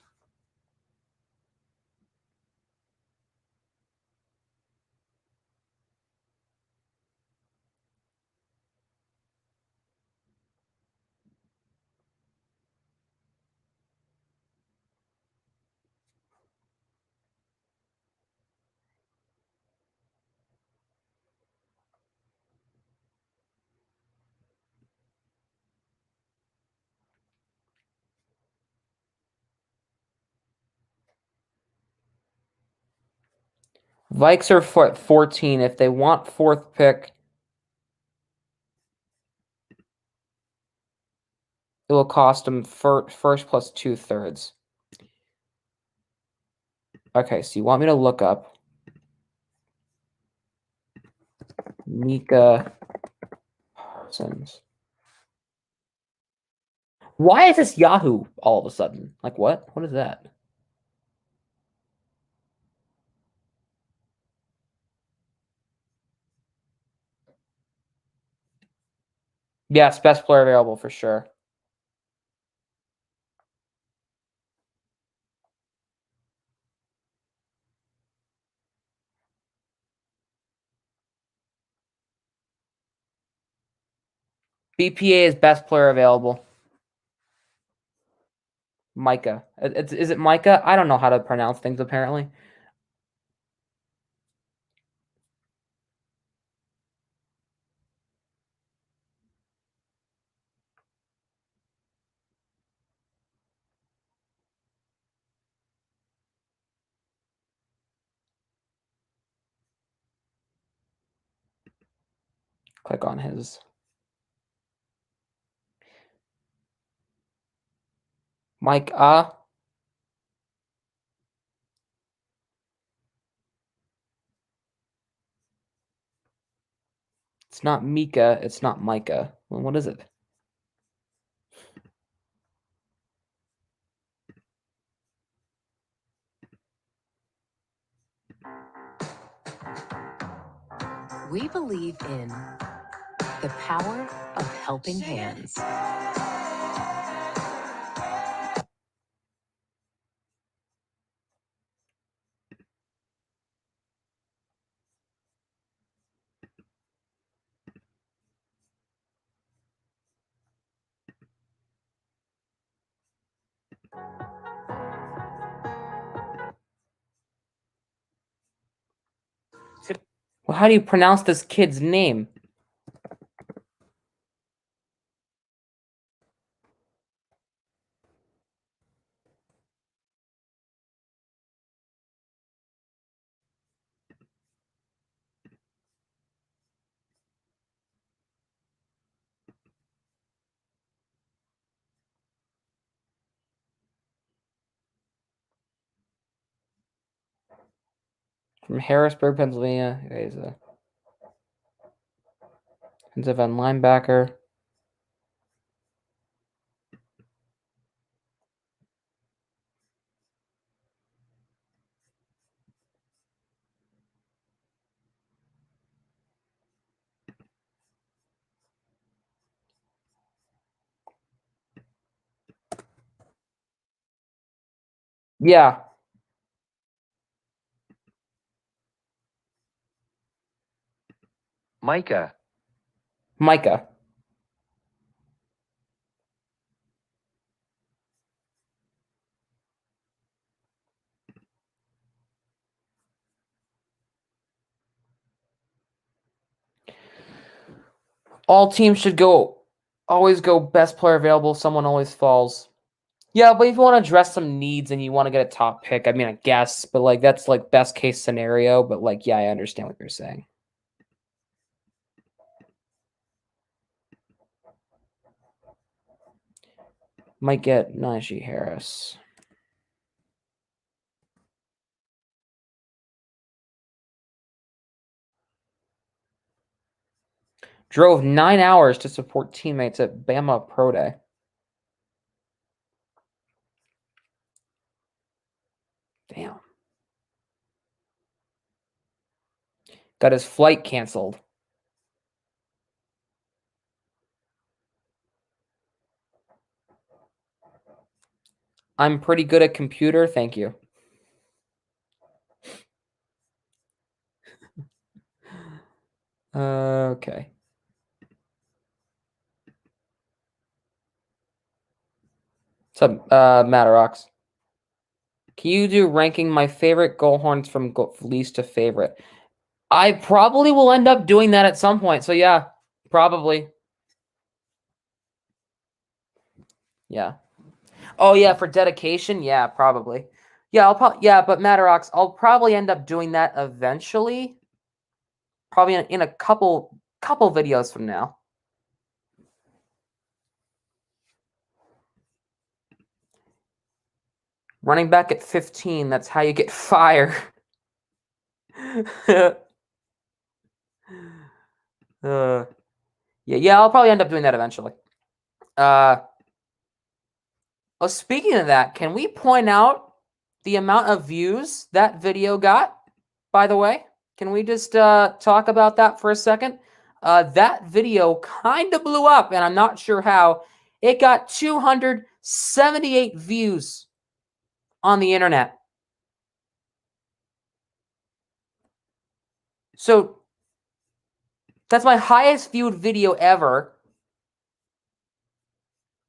Vikes are at 14. If they want fourth pick, it will cost them first plus 2/3. Okay, so you want me to look up Micah Parsons. Why is this Yahoo all of a sudden? Like what? What is that? Yes, best player available for sure. BPA is best player available. Micah. Is it Micah? I don't know how to pronounce things apparently. Click on his. Micah. It's not Mika. It's not Micah. Well, what is it? We believe in the power of helping hands. Well, how do you pronounce this kid's name? From Harrisburg, Pennsylvania. He's a defensive end linebacker. Yeah, Micah. Micah. All teams should always go best player available. Someone always falls. Yeah, but if you want to address some needs and you want to get a top pick, I mean, I guess, but like that's like best case scenario. But like, yeah, I understand what you're saying. Might get Najee Harris. Drove 9 hours to support teammates at Bama Pro Day. Damn. Got his flight canceled. I'm pretty good at computer, thank you. Okay. What's up, Matarox? Can you do ranking my favorite goal horns from least to favorite? I probably will end up doing that at some point. So yeah, probably. Yeah. Oh yeah, for dedication, yeah, probably. Yeah, but Matarox, I'll probably end up doing that eventually. Probably in a couple videos from now. Running back at 15, that's how you get fired. Yeah, I'll probably end up doing that eventually. Well, speaking of that, can we point out the amount of views that video got, by the way? Can we just talk about that for a second? That video kind of blew up, and I'm not sure how. It got 278 views on the internet. So that's my highest viewed video ever.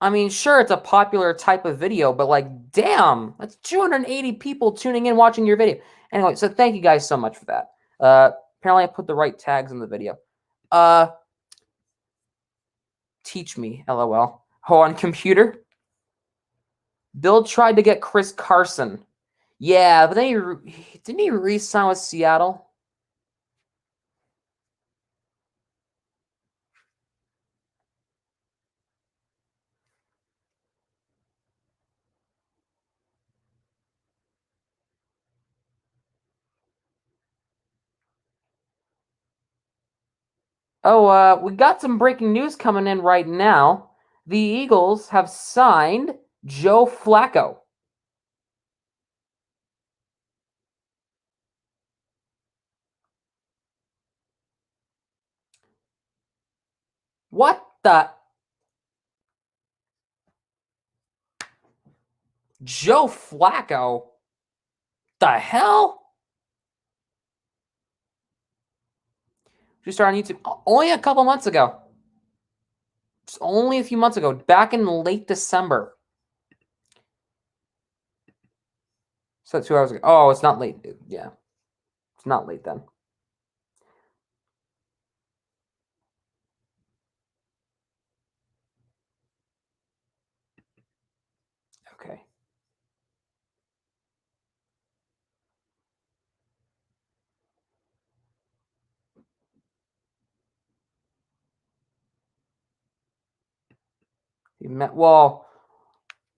I mean, sure, it's a popular type of video, but like, damn, that's 280 people tuning in watching your video. Anyway, so thank you guys so much for that. Apparently I put the right tags in the video. Teach me, LOL. Oh, on computer? Bill tried to get Chris Carson. Yeah, but then didn't he re-sign with Seattle? Oh, we got some breaking news coming in right now. The Eagles have signed Joe Flacco. What the? Joe Flacco? The hell? She started on YouTube only a couple months ago. Just only a few months ago, back in late December. So 2 hours ago. Oh, it's not late. Yeah. It's not late then. Okay. Well,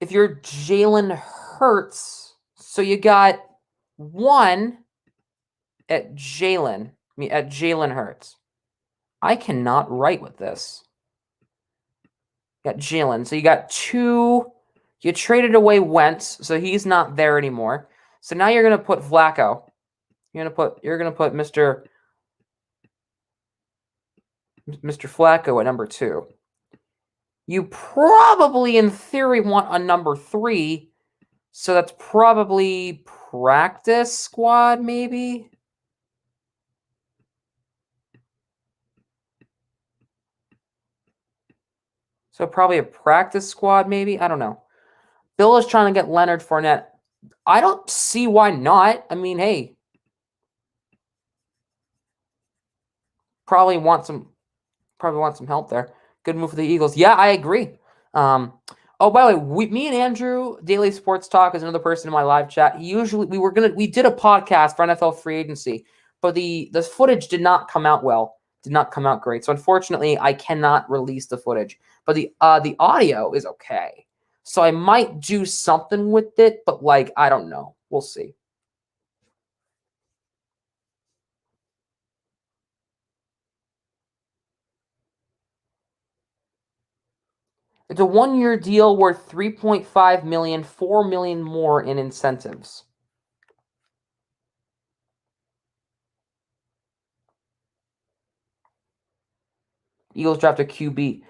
if you're Jalen Hurts, so you got one at Jalen Hurts. I cannot write with this. Got Jalen. So you got two. You traded away Wentz, so he's not there anymore. So now you're gonna put Flacco. You're gonna put Mr. Flacco at number 2. You probably, in theory, want a number 3. So that's probably practice squad, maybe. So probably a practice squad, maybe. I don't know. Bill is trying to get Leonard Fournette. I don't see why not. I mean, hey, probably want some help there. Good move for the Eagles. Yeah, I agree. Oh, by the way, me and Andrew, Daily Sports Talk, is another person in my live chat. We did a podcast for NFL free agency, but the footage did not come out well. Did not come out great. So unfortunately, I cannot release the footage. But the audio is okay. So I might do something with it, but I don't know. We'll see. It's a 1-year deal worth $3.5 million, $4 million more in incentives. Eagles draft a QB.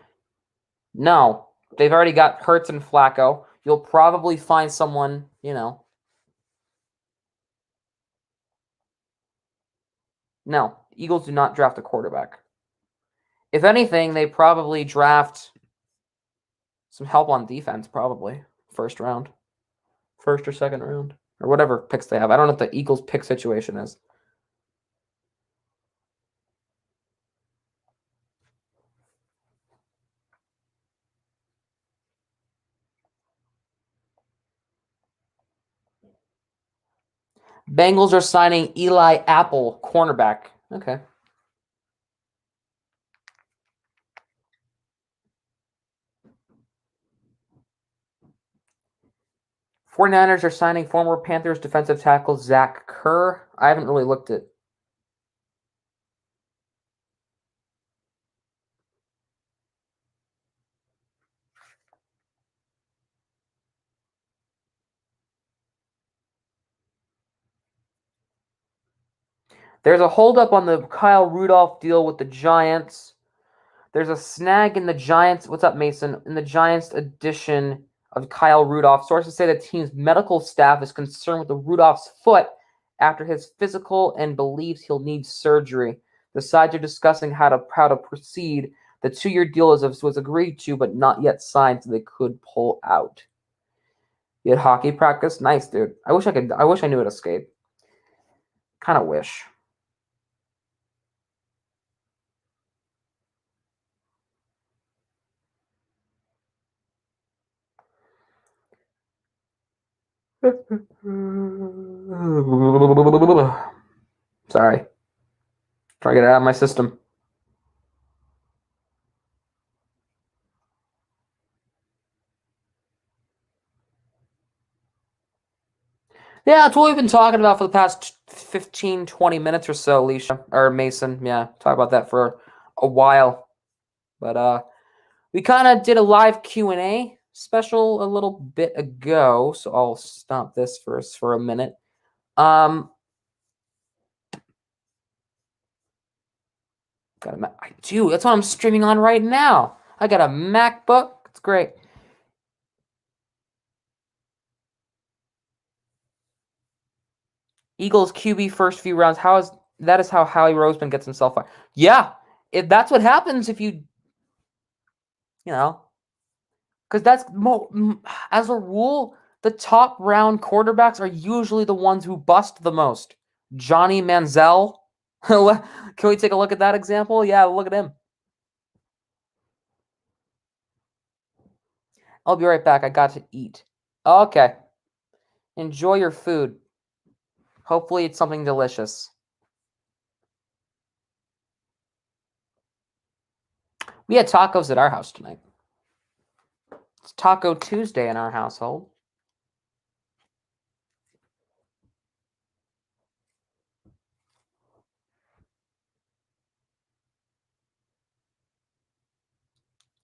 No, they've already got Hurts and Flacco. You'll probably find someone, No, Eagles do not draft a quarterback. If anything, they probably draft some help on defense, probably. First round. First or second round. Or whatever picks they have. I don't know what the Eagles pick situation is. Bengals are signing Eli Apple, cornerback. Okay. '49ers are signing former Panthers defensive tackle Zach Kerr. I haven't really looked at. There's a holdup on the Kyle Rudolph deal with the Giants. There's a snag in the Giants. What's up, Mason? In the Giants' addition of Kyle Rudolph. Sources say the team's medical staff is concerned with the Rudolph's foot after his physical and believes he'll need surgery. The sides are discussing how to proceed. The 2-year deal was agreed to, but not yet signed, so they could pull out. You had hockey practice? Nice, dude. I wish I knew how to skate. Kind of wish. Sorry. Try to get it out of my system. Yeah, that's what we've been talking about for the past 15, 20 minutes or so, Alicia. Or Mason. Yeah, talk about that for a while. But we kind of did a live Q&A special a little bit ago, so I'll stop this for a minute. I do. That's what I'm streaming on right now. I got a MacBook. It's great. Eagles QB first few rounds. That is how Howie Roseman gets himself fired. Yeah, if that's what happens if you because that's as a rule, The top round quarterbacks are usually the ones who bust the most. Johnny Manziel. Can we take a look at that example? Yeah, look at him. I'll be right back. I got to eat. Okay. Enjoy your food. Hopefully it's something delicious. We had tacos at our house tonight. It's Taco Tuesday in our household.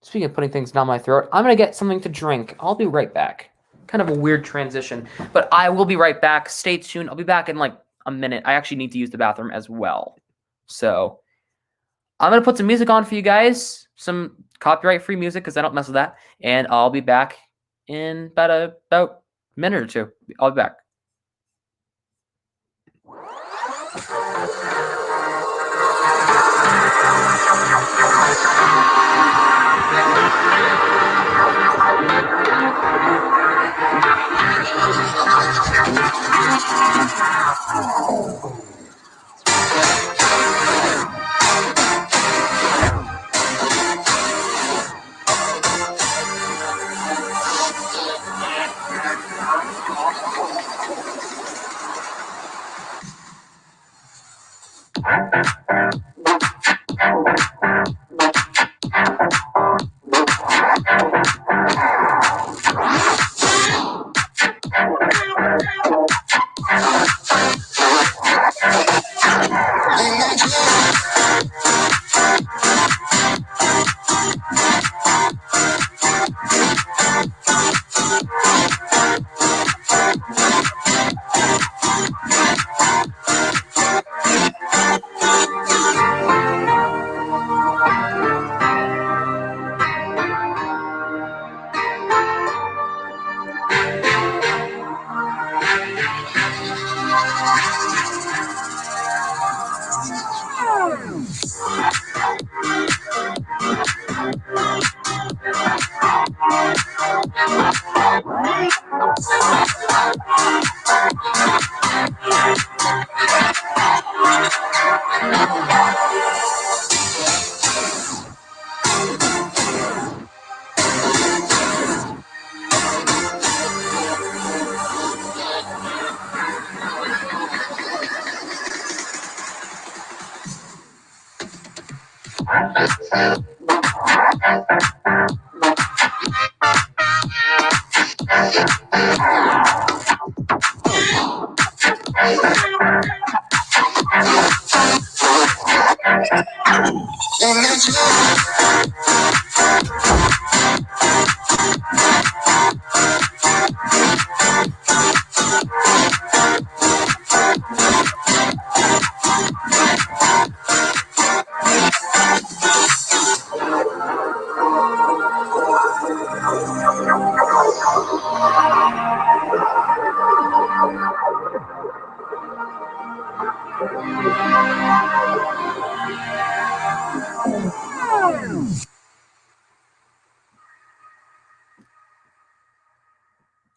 Speaking of putting things down my throat, I'm going to get something to drink. I'll be right back. Kind of a weird transition, but I will be right back. Stay tuned. I'll be back in like a minute. I actually need to use the bathroom as well. So I'm going to put some music on for you guys. Some copyright-free music because I don't mess with that. And I'll be back in about a minute or two. I'll be back.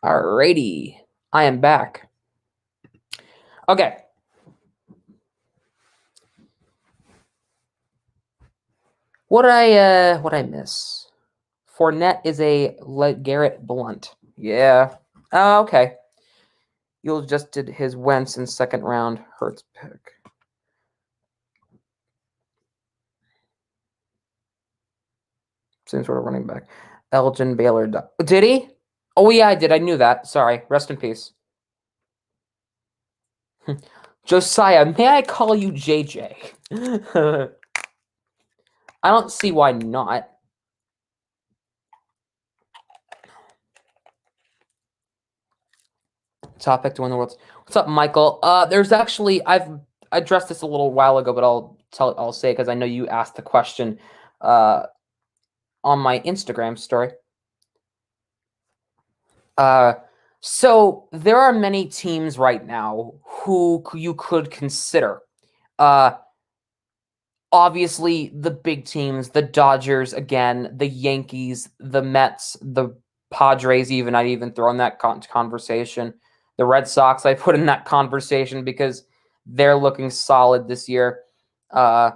Alrighty, I am back. Okay. What did I miss? Fournette is a Garrett Blunt. Yeah. Oh, okay. You'll just did his Wentz in second round Hurts pick. Same sort of running back. Elgin Baylor. Did he? Oh, yeah, I did. I knew that. Sorry. Rest in peace. Josiah, may I call you JJ? I don't see why not. Top pick to win the world. What's up, Michael? There's actually I've addressed this a little while ago, but I'll say because I know you asked the question on my Instagram story. So there are many teams right now who you could consider. Obviously, the big teams, the Dodgers again, the Yankees, the Mets, the Padres even, I'd even throw in that conversation. The Red Sox I put in that conversation because they're looking solid this year. The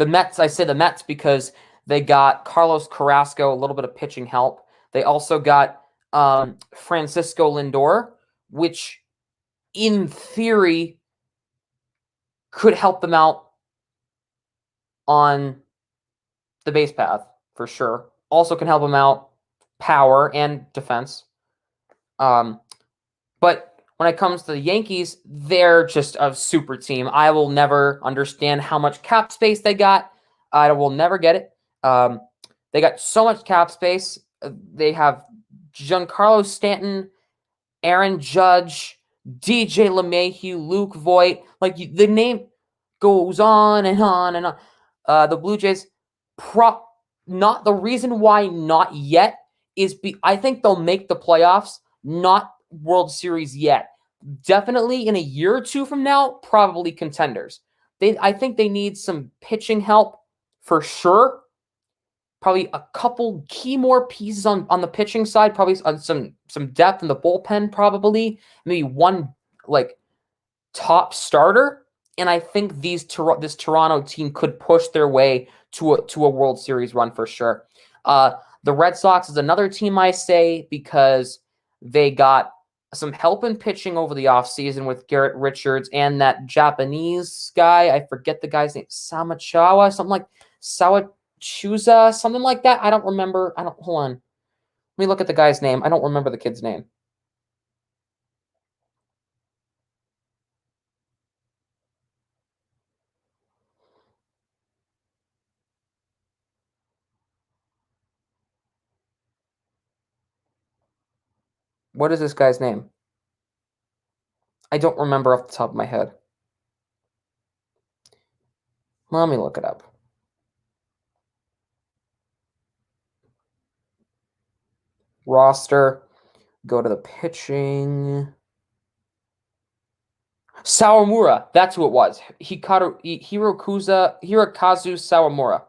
Mets, I say the Mets because they got Carlos Carrasco, a little bit of pitching help. They also got Francisco Lindor, which in theory could help them out on the base path for sure. Also can help them out power and defense. But when it comes to the Yankees, they're just a super team. I will never understand how much cap space they got. I will never get it. They got so much cap space. They have Giancarlo Stanton, Aaron Judge, DJ LeMahieu, Luke Voigt. Like the name goes on and on and on. The Blue Jays, not the reason why not yet is I think they'll make the playoffs, not World Series yet. Definitely in a year or two from now, probably contenders. I think they need some pitching help for sure. Probably a couple key more pieces on the pitching side. Probably on some depth in the bullpen. Probably maybe one like top starter. And I think this Toronto team could push their way to a World Series run for sure. The Red Sox is another team I say because they got some help in pitching over the offseason with Garrett Richards and that Japanese guy. I forget the guy's name. Samachawa, something like Sawachusa, something like that. I don't remember. Hold on. Let me look at the guy's name. I don't remember the kid's name. What is this guy's name? I don't remember off the top of my head. Let me look it up. Roster. Go to the pitching. Sawamura. That's who it was. Hirokazu Sawamura.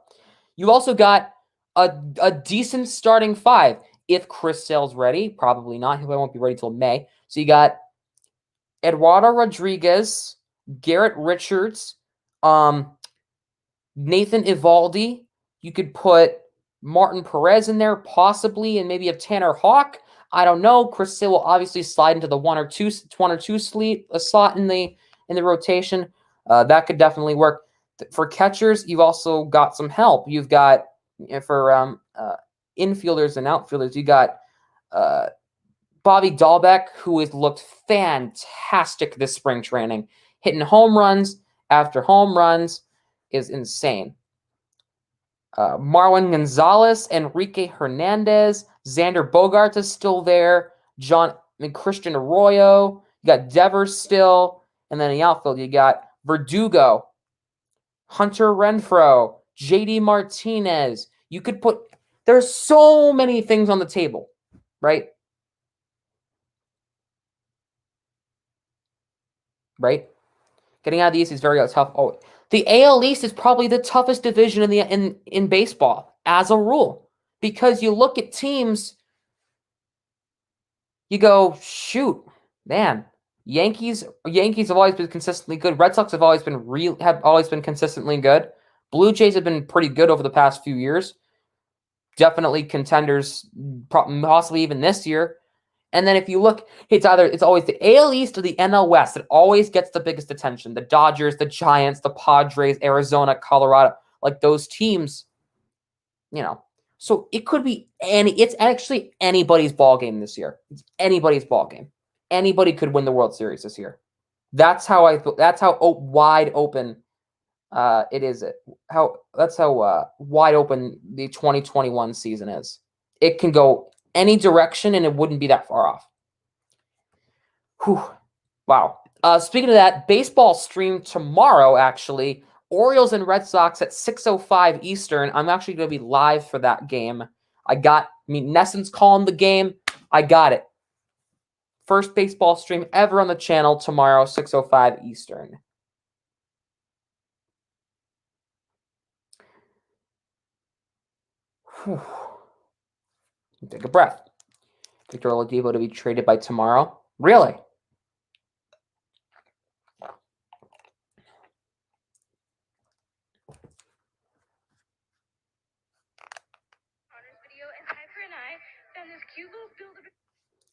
You also got a decent starting five. If Chris Sale's ready, probably not. He won't be ready till May. So you got Eduardo Rodriguez, Garrett Richards, Nathan Eovaldi. You could put Martin Perez in there, possibly, and maybe a Tanner Houck. I don't know. Chris Sale will obviously slide into the one or two slot in the rotation. That could definitely work. For catchers, you've also got some help. You've got for infielders and outfielders. You got Bobby Dahlbeck, who has looked fantastic this spring training, hitting home runs after home runs is insane. Marwin Gonzalez, Enrique Hernandez, Xander Bogaerts is still there. Christian Arroyo. You got Devers still. And then in the outfield, you got Verdugo, Hunter Renfroe, JD Martinez. You could put... There's so many things on the table, right? Right? Getting out of the East is very tough. Oh, the AL East is probably the toughest division in baseball as a rule, because you look at teams, you go, shoot, man. Yankees have always been consistently good. Red Sox have always been consistently good. Blue Jays have been pretty good over the past few years. Definitely contenders, possibly even this year. And then if you look, it's always the AL East or the NL West that always gets the biggest attention. The Dodgers, the Giants, the Padres, Arizona, Colorado, like those teams, So it could be it's actually anybody's ball game this year. It's anybody's ball game. Anybody could win the World Series this year. That's how wide open it is. That's how wide open the 2021 season is. It can go any direction, and it wouldn't be that far off. Whew. Wow. Speaking of that, baseball stream tomorrow, actually. Orioles and Red Sox at 6:05 Eastern. I'm actually going to be live for that game. Nesson's calling the game. I got it. First baseball stream ever on the channel tomorrow, 6:05 Eastern. Whew. Take a breath. Victor Oladipo to be traded by tomorrow. Really?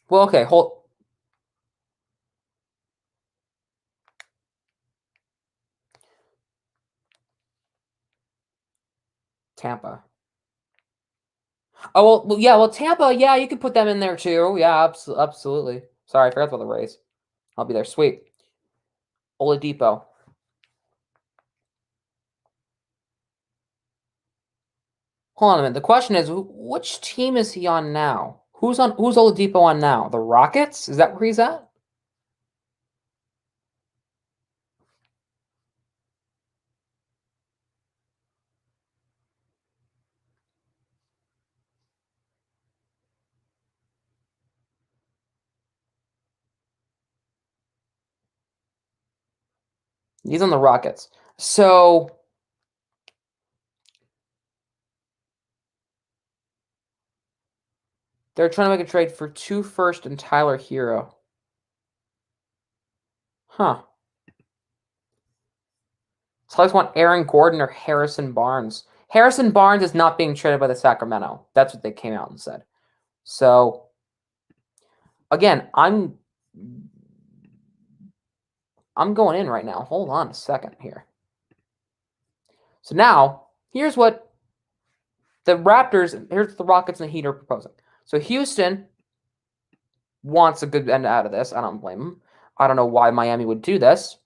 Well, okay, hold. Tampa. Oh, well, yeah, well, Tampa, yeah, you could put them in there too. Yeah, absolutely. Sorry, I forgot about the Rays. I'll be there. Sweet. Oladipo. Hold on a minute. The question is, which team is he on now? Who's Oladipo on now? The Rockets? Is that where he's at? He's on the Rockets. So they're trying to make a trade for 2 first and Tyler Hero. Huh. So I just want Aaron Gordon or Harrison Barnes. Harrison Barnes is not being traded by the Sacramento. That's what they came out and said. So again, I'm going in right now. Hold on a second here. So now, here's what the Rockets and the Heat are proposing. So Houston wants a good end out of this. I don't blame them. I don't know why Miami would do this.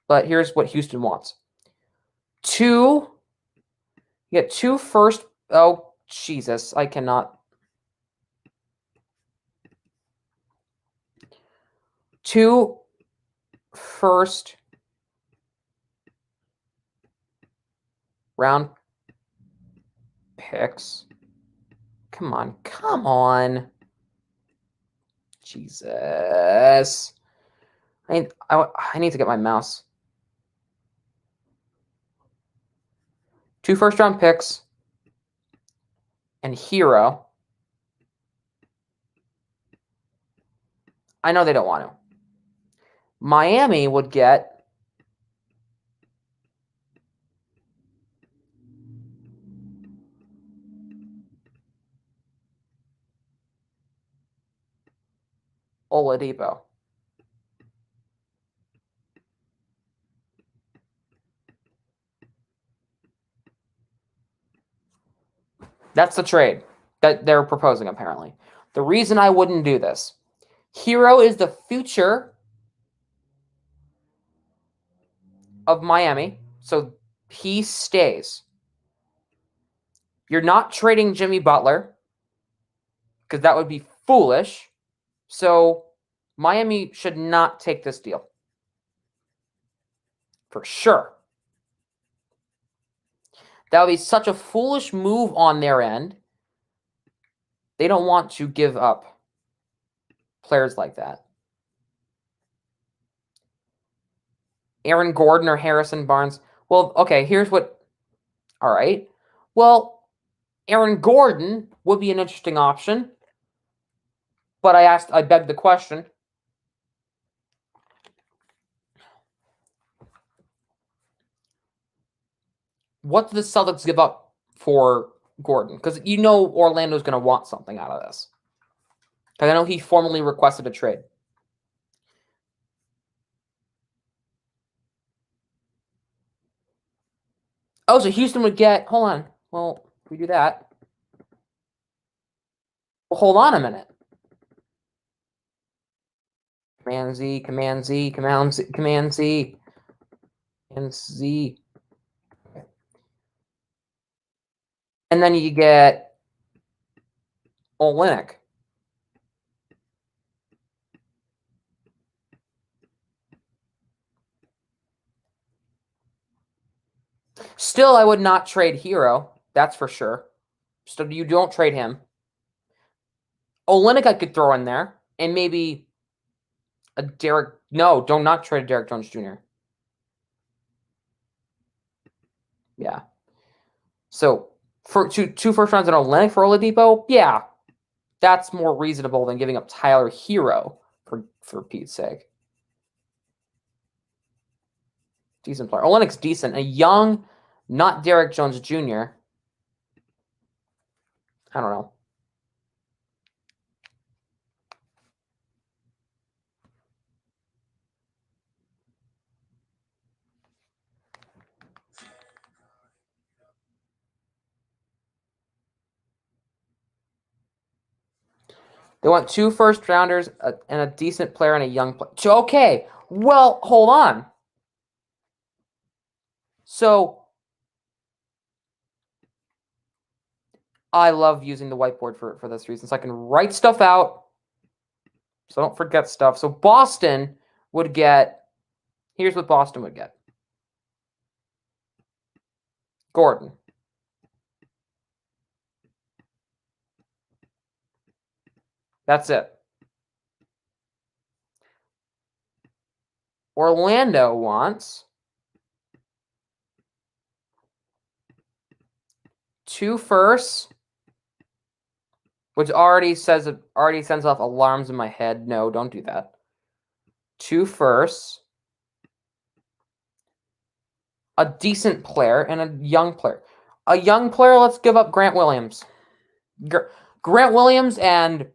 But here's what Houston wants. You get 2 first. Oh, Jesus. I cannot. 2 first round picks. Come on. Jesus. I need to get my mouse. 2 first round picks and Hero. I know they don't want to. Miami would get Oladipo. That's the trade that they're proposing, apparently. The reason I wouldn't do this, Hero is the future of Miami, so he stays. You're not trading Jimmy Butler because that would be foolish. So Miami should not take this deal. For sure. That would be such a foolish move on their end. They don't want to give up players like that. Aaron Gordon or Harrison Barnes. Well, okay, here's what. All right. Well, Aaron Gordon would be an interesting option. But I begged the question. What do the Celtics give up for Gordon? Because you know Orlando's going to want something out of this. Because I know he formally requested a trade. Oh, so Houston would get... Hold on. Well, if we do that... Well, hold on a minute. Command Z, Command Z, Command Z, Command Z. And Z. And then you get Olynyk. Still, I would not trade Hero. That's for sure. So you don't trade him. Olynyk I could throw in there. And maybe a Derek... No, don't not trade Derek Jones Jr. Yeah. So For two first rounds and Olynyk for Oladipo, yeah, that's more reasonable than giving up Tyler Hero for Pete's sake. Decent player. Olynyk's decent. A young, not Derek Jones Jr. I don't know. They want 2 first rounders and a decent player and a young player. Okay, well, hold on. So I love using the whiteboard for this reason. So I can write stuff out so I don't forget stuff. So Boston would get, here's what Boston would get. Gordon. That's it. Orlando wants 2 firsts, which already sends off alarms in my head. No, don't do that. 2 firsts, a decent player, and a young player. A young player, let's give up Grant Williams. Grant Williams and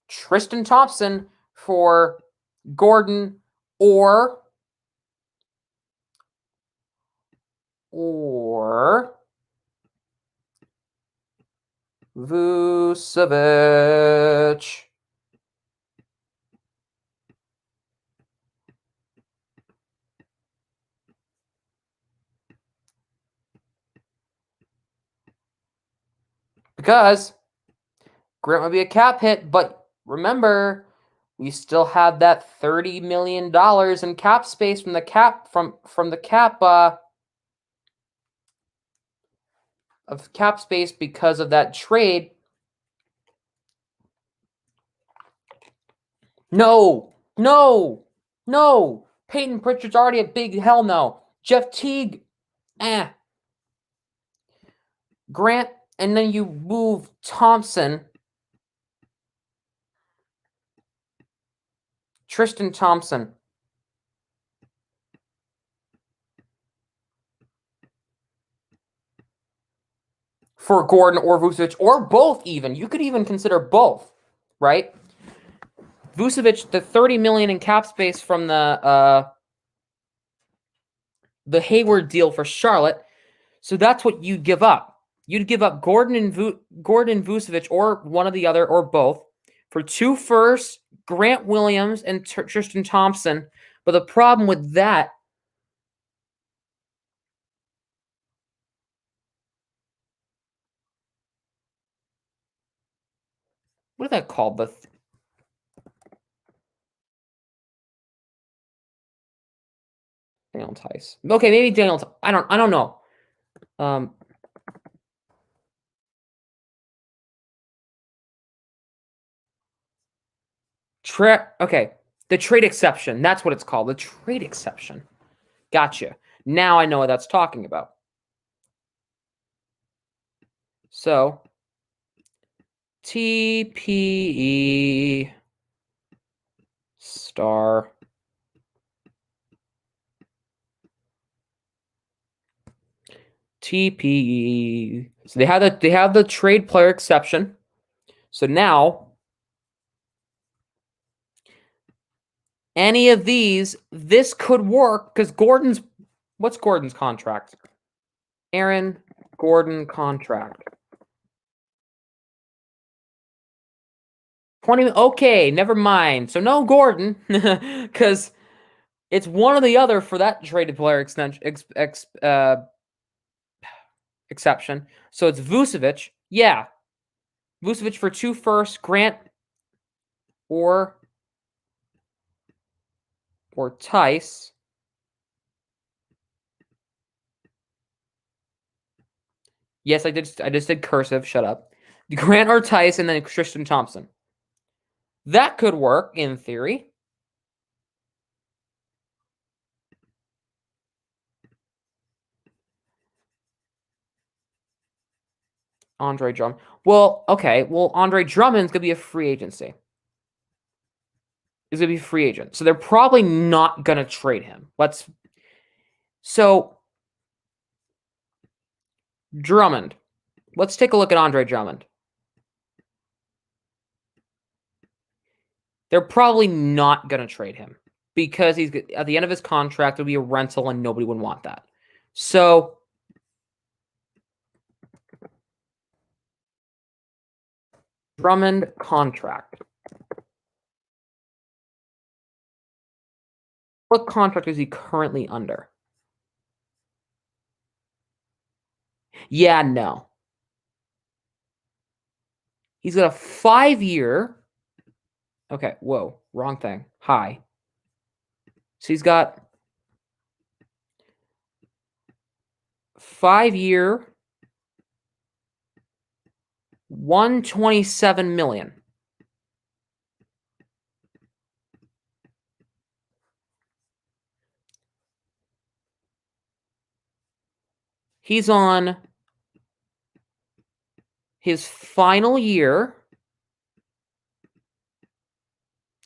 Tristan Thompson for Gordon or Vucevic. Because Grant would be a cap hit, but remember, we still have that $30 million in cap space from the cap of cap space because of that trade. No. Peyton Pritchard's already a big hell no. Jeff Teague, Grant, and then you move Thompson. Tristan Thompson. For Gordon or Vucevic, or both even. You could even consider both, right? Vucevic, the $30 million in cap space from the Hayward deal for Charlotte. So that's what you'd give up. You'd give up Gordon and Vucevic, or one of the other, or both, for 2 firsts, Grant Williams and Tristan Thompson. But the problem with that, what is that called? Daniel Tice. Okay, maybe Daniel. I don't know. Okay, the trade exception. That's what it's called. The trade exception. Gotcha. Now I know what that's talking about. So TPE star TPE. So they have the trade player exception. So now any of these, this could work because what's Gordon's contract? Aaron Gordon contract. 20. Okay, never mind. So no Gordon, because it's one or the other for that traded player exception. So it's Vucevic. Yeah. Vucevic for 2 firsts, Grant or Tice. Yes, I just did cursive. Shut up. Grant or Tice, and then Tristan Thompson. That could work in theory. Andre Drummond. Well, okay. Well, Andre Drummond's gonna be a free agency. He's gonna be a free agent, so they're probably not gonna trade him. So Drummond. Let's take a look at Andre Drummond. They're probably not gonna trade him because he's at the end of his contract. It'll be a rental, and nobody would want that. So Drummond contract. What contract is he currently under? Yeah, no. He's got a 5-year. Okay, whoa, wrong thing. High. So he's got 5-year, $127 million. He's on his final year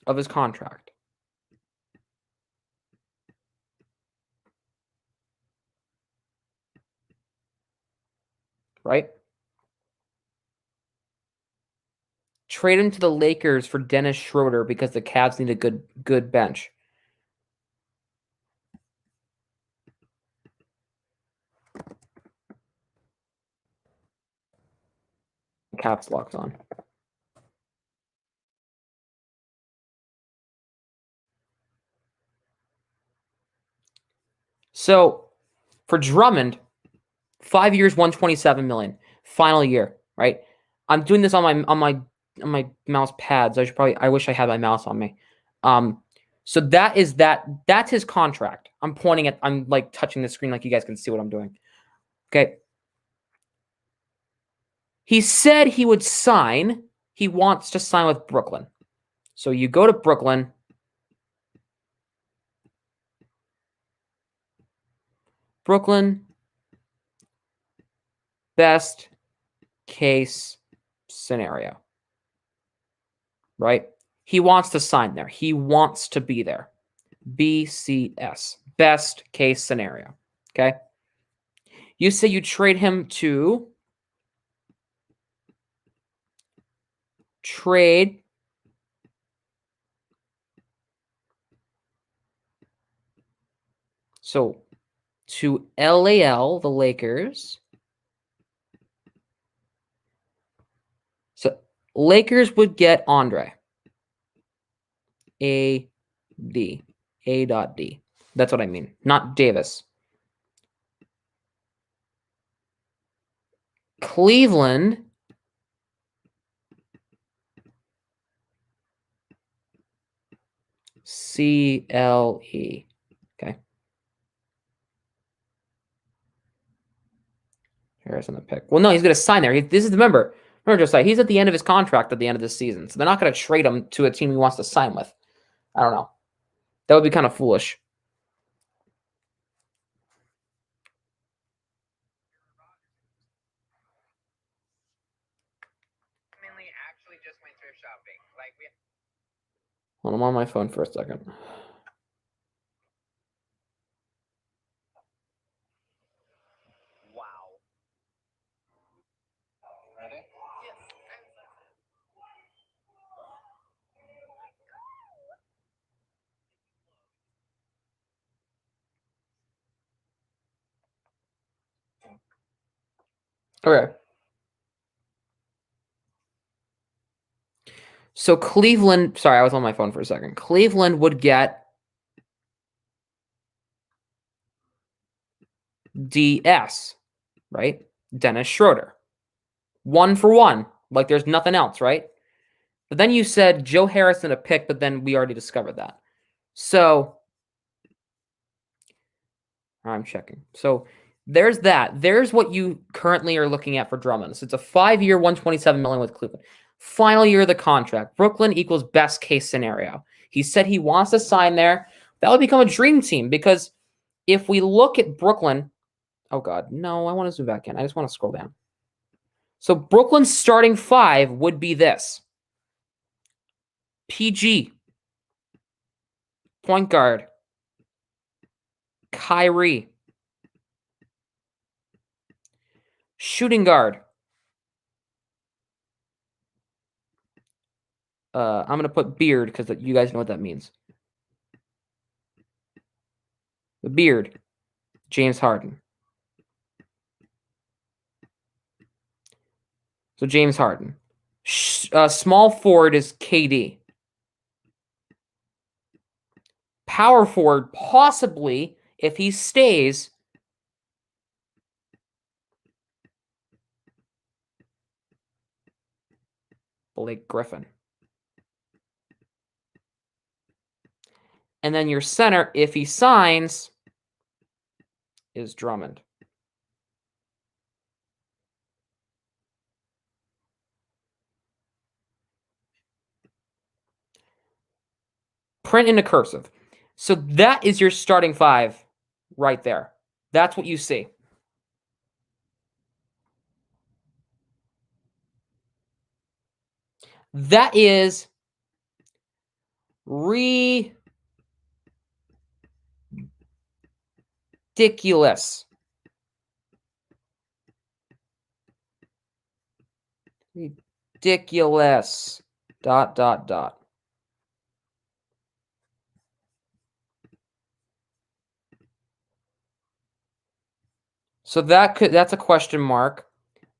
of his contract. Right? Trade him to the Lakers for Dennis Schroeder because the Cavs need a good bench. Caps locks on. So for Drummond, 5 years, $127 million. Final year, right? I'm doing this on my mouse pad. So I wish I had my mouse on me. So that's his contract. I'm like touching the screen like you guys can see what I'm doing. Okay. He said he would sign. He wants to sign with Brooklyn. So you go to Brooklyn. Brooklyn, best case scenario. Right? He wants to sign there. He wants to be there. BCS, best case scenario. Okay? You say you trade him to trade so to LAL, the Lakers. So Lakers would get Andre. A D. A.D. That's what I mean. Not Davis. Cleveland CLE. Okay. Harrison the pick. Well, no, he's going to sign there. Remember, Josiah, he's at the end of his contract at the end of this season. So they're not going to trade him to a team he wants to sign with. I don't know. That would be kind of foolish. Actually just went thrift shopping. Hold on, I'm on my phone for a second. Wow. Ready? Yes. Okay. So Cleveland, sorry, I was on my phone for a second. Cleveland would get DS, right? Dennis Schroeder. 1 for 1. Like there's nothing else, right? But then you said Joe Harrison a pick, but then we already discovered that. So I'm checking. So there's that. There's what you currently are looking at for Drummond. So it's a 5-year, $127 million with Cleveland. Final year of the contract. Brooklyn equals best case scenario. He said he wants to sign there. That would become a dream team because if we look at Brooklyn, oh God, no, I want to zoom back in. I just want to scroll down. So Brooklyn's starting 5 would be this. PG. Point guard. Kyrie. Shooting guard. I'm going to put Beard because you guys know what that means. The Beard. James Harden. So James Harden. Small forward is KD. Power forward, possibly, if he stays, Blake Griffin. And then your center, if he signs, is Drummond. Print into cursive. So that is your starting 5 right there. That's what you see. That is ridiculous. Ridiculous. ... So that's a question mark,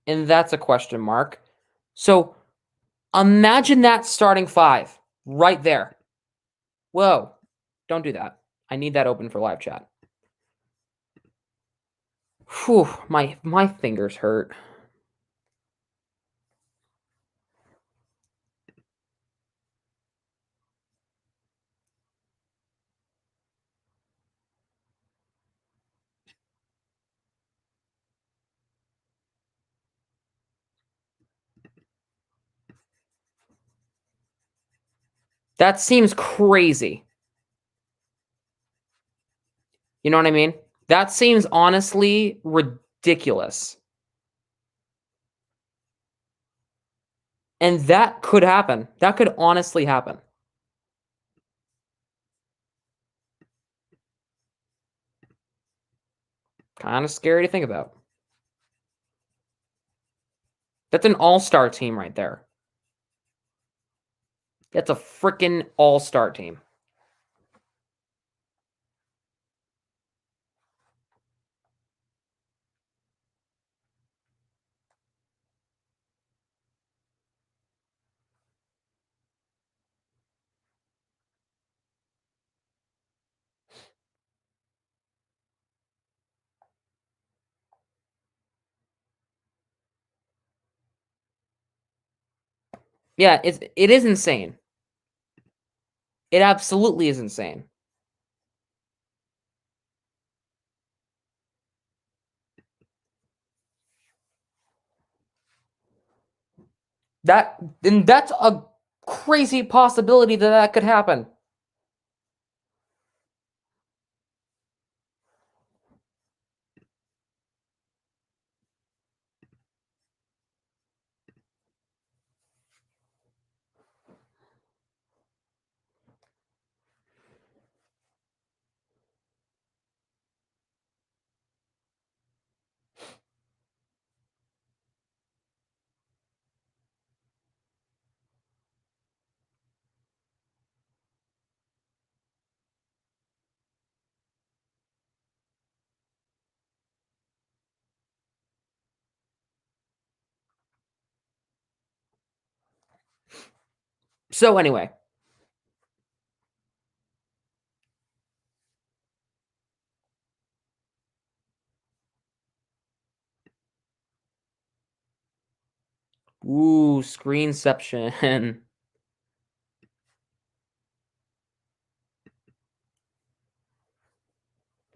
and that's a question mark. So imagine that starting 5 right there. Whoa, don't do that. I need that open for live chat. Whew, my fingers hurt. That seems crazy. You know what I mean? That seems honestly ridiculous. And that could happen. That could honestly happen. Kind of scary to think about. That's an all-star team right there. That's a freaking all-star team. Yeah, it is insane. It absolutely is insane. That's a crazy possibility that could happen. So anyway, ooh, screenception.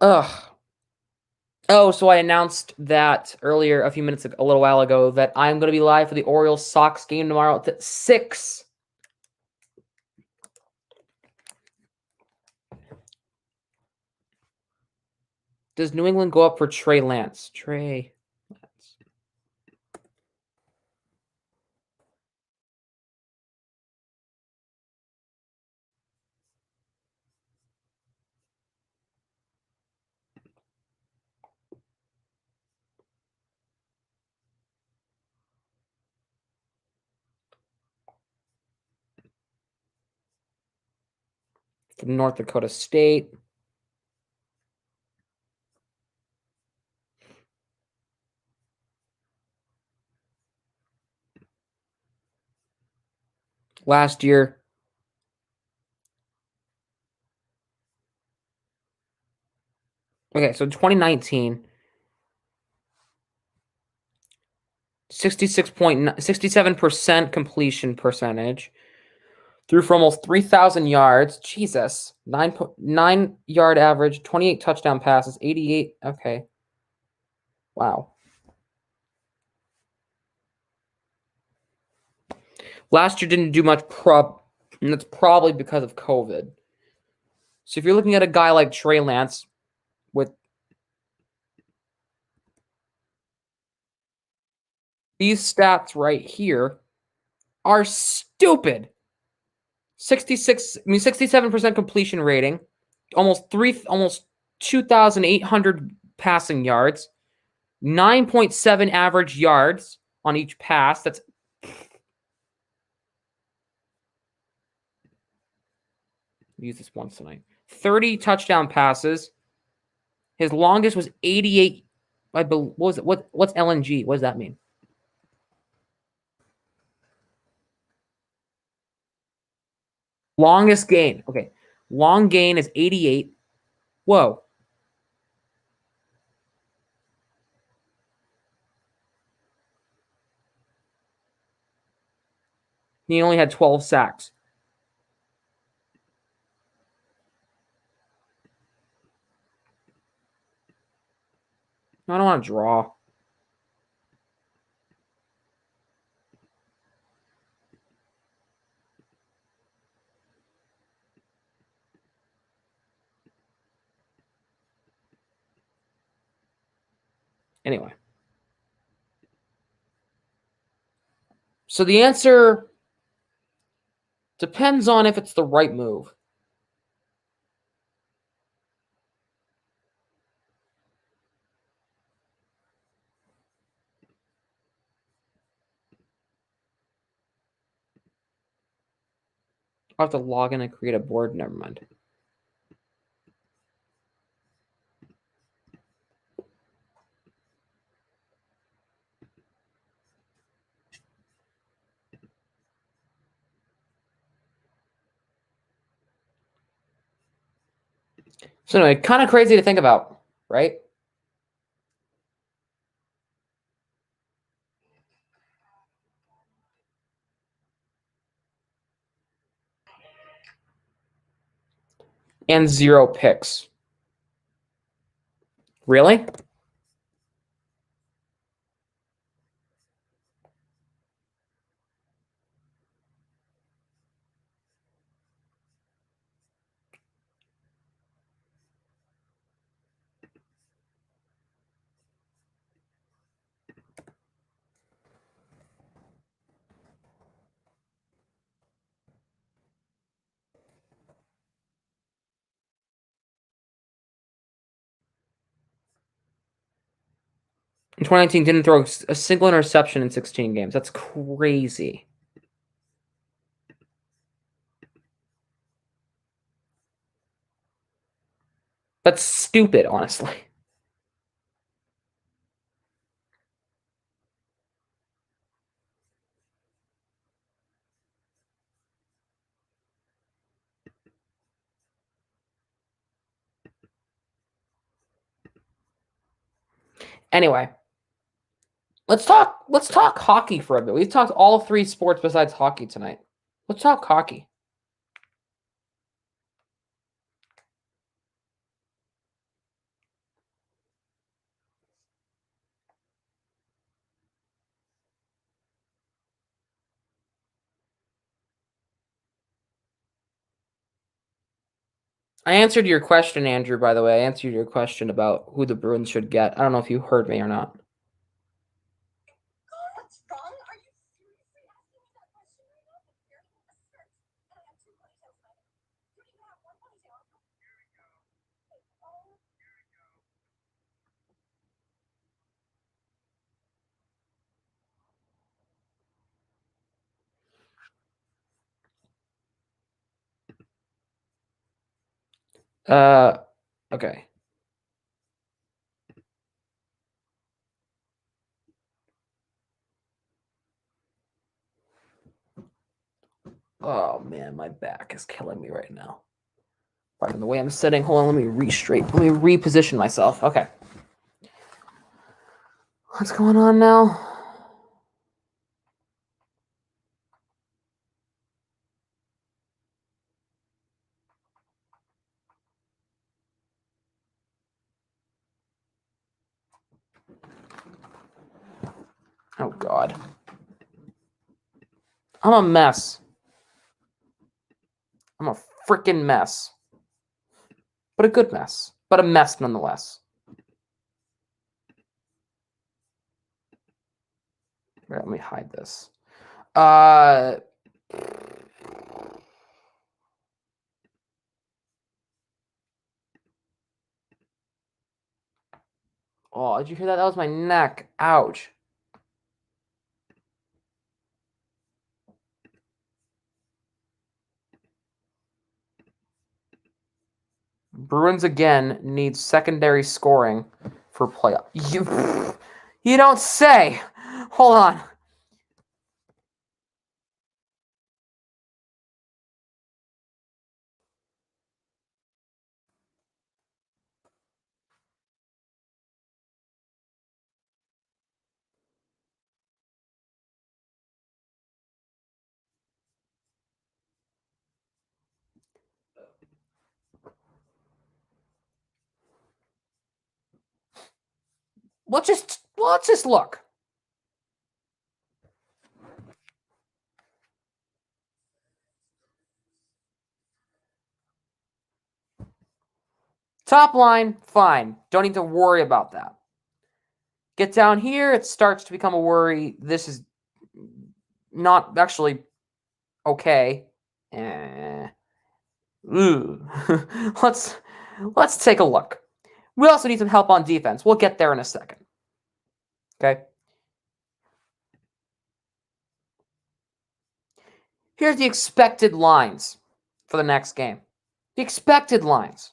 Ugh. Oh, so I announced that earlier, a little while ago, that I'm going to be live for the Orioles Sox game tomorrow at 6. Does New England go up for Trey Lance? Trey Lance. from North Dakota State. Last year, okay, so 2019, 67% completion percentage. Threw for almost 3,000 yards. Jesus. 9 yard average, 28 touchdown passes, 88. Okay. Wow. Last year didn't do much and that's probably because of COVID. So if you're looking at a guy like Trey Lance with these stats right here are stupid. 67% completion rating, almost 2,800 passing yards, 9.7 average yards on each pass. That's use this once tonight. 30 touchdown passes. His longest was 88. What was it? What's LNG? What does that mean? Longest gain. Okay. Long gain is 88. Whoa. He only had 12 sacks. I don't want to draw. Anyway. So the answer depends on if it's the right move. I'll have to log in and create a board. Never mind. So anyway, kind of crazy to think about, right? And 0 picks. Really? In 2019, didn't throw a single interception in 16 games. That's crazy. That's stupid, honestly. Anyway, let's talk hockey for a bit. We've talked all 3 sports besides hockey tonight. Let's talk hockey. I answered your question, Andrew, by the way. I answered your question about who the Bruins should get. I don't know if you heard me or not. Okay. Oh man, my back is killing me right now. Pardon the way I'm sitting. Hold on, let me reposition myself. Okay. What's going on now? Oh god. I'm a mess. I'm a freaking mess. But a good mess. But a mess nonetheless. Right, let me hide this. Oh, did you hear that? That was my neck. Ouch. Bruins again need secondary scoring for playoff. You don't say. Hold on. Let's just look. Top line, fine. Don't need to worry about that. Get down here, it starts to become a worry. This is not actually okay. Let's take a look. We also need some help on defense. We'll get there in a second. Okay. Here's the expected lines for the next game. The expected lines.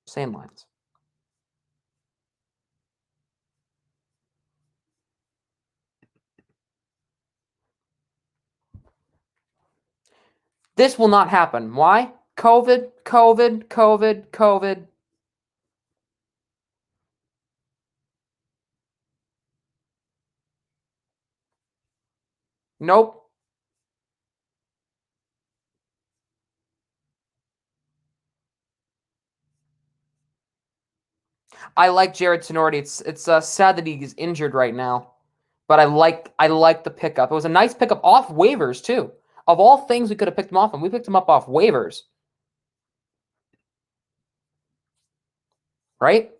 Same lines. This will not happen. Why? COVID, COVID, COVID, COVID. Nope. I like Jared Tenorti. It's sad that he's injured right now, but I like the pickup. It was a nice pickup off waivers too. Of all things we could have picked him off, and we picked him up off waivers, right?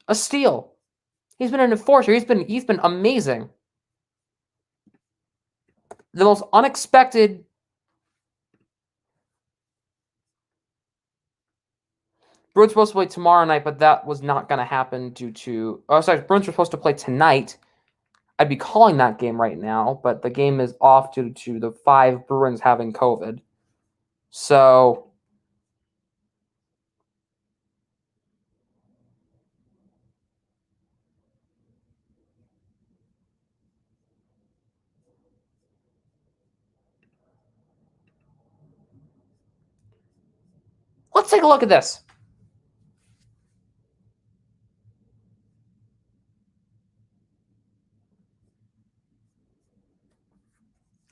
A steal. He's been an enforcer. He's been amazing. The most unexpected. Bruins supposed to play tomorrow night, but that was not going to happen due to. Oh, sorry. Bruins were supposed to play tonight. I'd be calling that game right now, but the game is off due to the 5 Bruins having COVID. So let's take a look at this.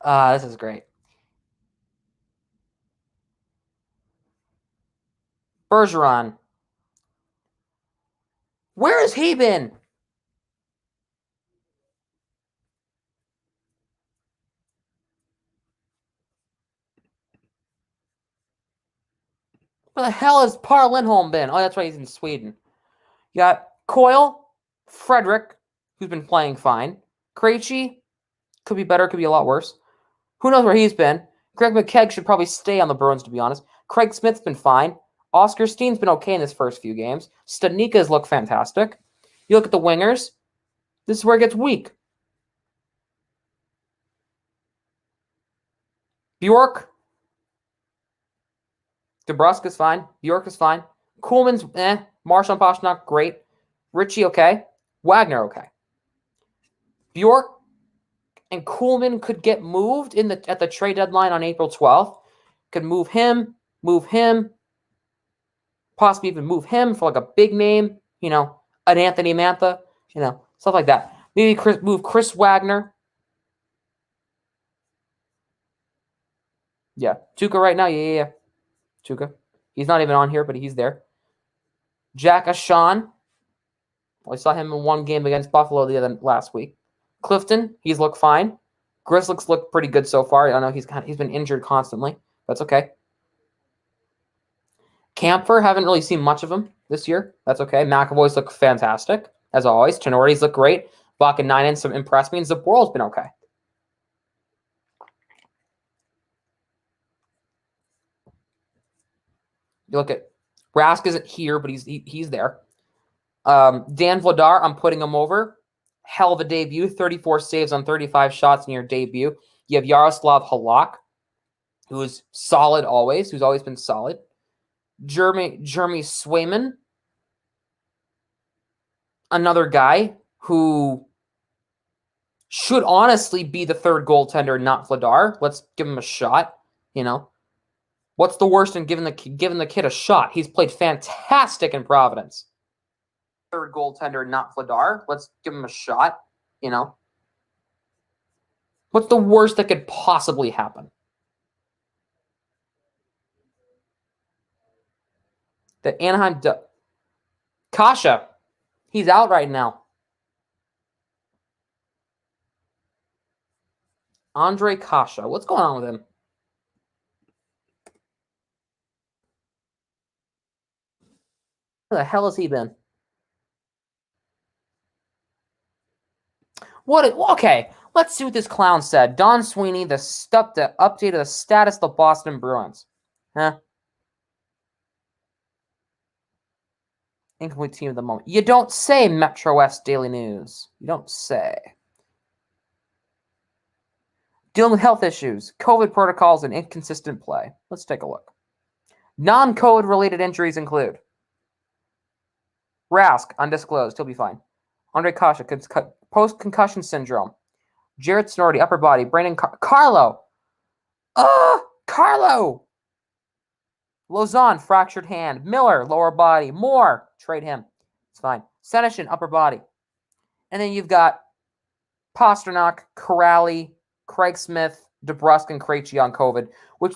This is great. Bergeron. Where has he been? Where the hell has Par Lindholm been? Oh, that's right, he's in Sweden. You got Coyle, Frederick, who's been playing fine. Krejci, could be better, could be a lot worse. Who knows where he's been? Greg McKegg should probably stay on the Bruins, to be honest. Craig Smith's been fine. Oscar Steen's been okay in his first few games. Studnicka's looked fantastic. You look at the wingers. This is where it gets weak. Bjork. DeBrusque is fine. Bjork is fine. Kuhlman's Marshawn Pasternak, great. Richie, okay. Wagner, okay. Bjork and Kuhlman could get moved at the trade deadline on April 12th. Could move him, possibly even move him for like a big name, an Anthony Mantha, stuff like that. Maybe move Chris Wagner. Yeah. Tuukka right now, yeah. Tuukka. He's not even on here, but he's there. Jack Ashawn. I saw him in one game against Buffalo last week. Clifton, he's looked fine. Grzelcyk's looked pretty good so far. I know he's been injured constantly. That's okay. Kampfer, haven't really seen much of him this year. That's okay. McAvoy's look fantastic, as always. Tenorti's look great. Bach and Ninen impressed me, and Zaboral's been okay. You look at Rask isn't here, but he's there. Dan Vladar, I'm putting him over. Hell of a debut, 34 saves on 35 shots in your debut. You have Yaroslav Halak, who's solid always, who's always been solid. Jeremy Swayman, another guy who should honestly be the third goaltender, not Vladar. Let's give him a shot. What's the worst in giving the kid a shot? He's played fantastic in Providence. Third goaltender, not Vladar. Let's give him a shot. What's the worst that could possibly happen? The Anaheim Kasha, he's out right now. Andre Kasha, what's going on with him? Where the hell has he been? Okay, let's see what this clown said. Don Sweeney, the update of the status of the Boston Bruins. Huh? Incomplete team of the moment. You don't say, Metro West Daily News. You don't say. Dealing with health issues, COVID protocols, and inconsistent play. Let's take a look. Non-COVID related injuries include Rask, undisclosed. He'll be fine. Andre Kasha, post-concussion syndrome. Jared Snorty, upper body. Brandon Carlo. Carlo! Lozon, fractured hand. Miller, lower body. Moore, trade him. It's fine. Senishin, upper body. And then you've got Pasternak, Corrali, Craig Smith, DeBrusque, and Krejci on COVID, which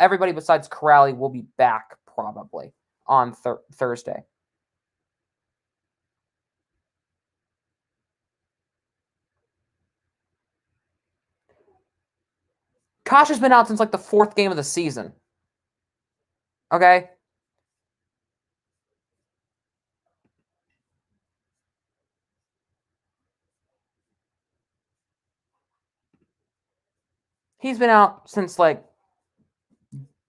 everybody besides Corrali will be back probably on Thursday. Kasha's been out since like the fourth game of the season. Okay? He's been out since like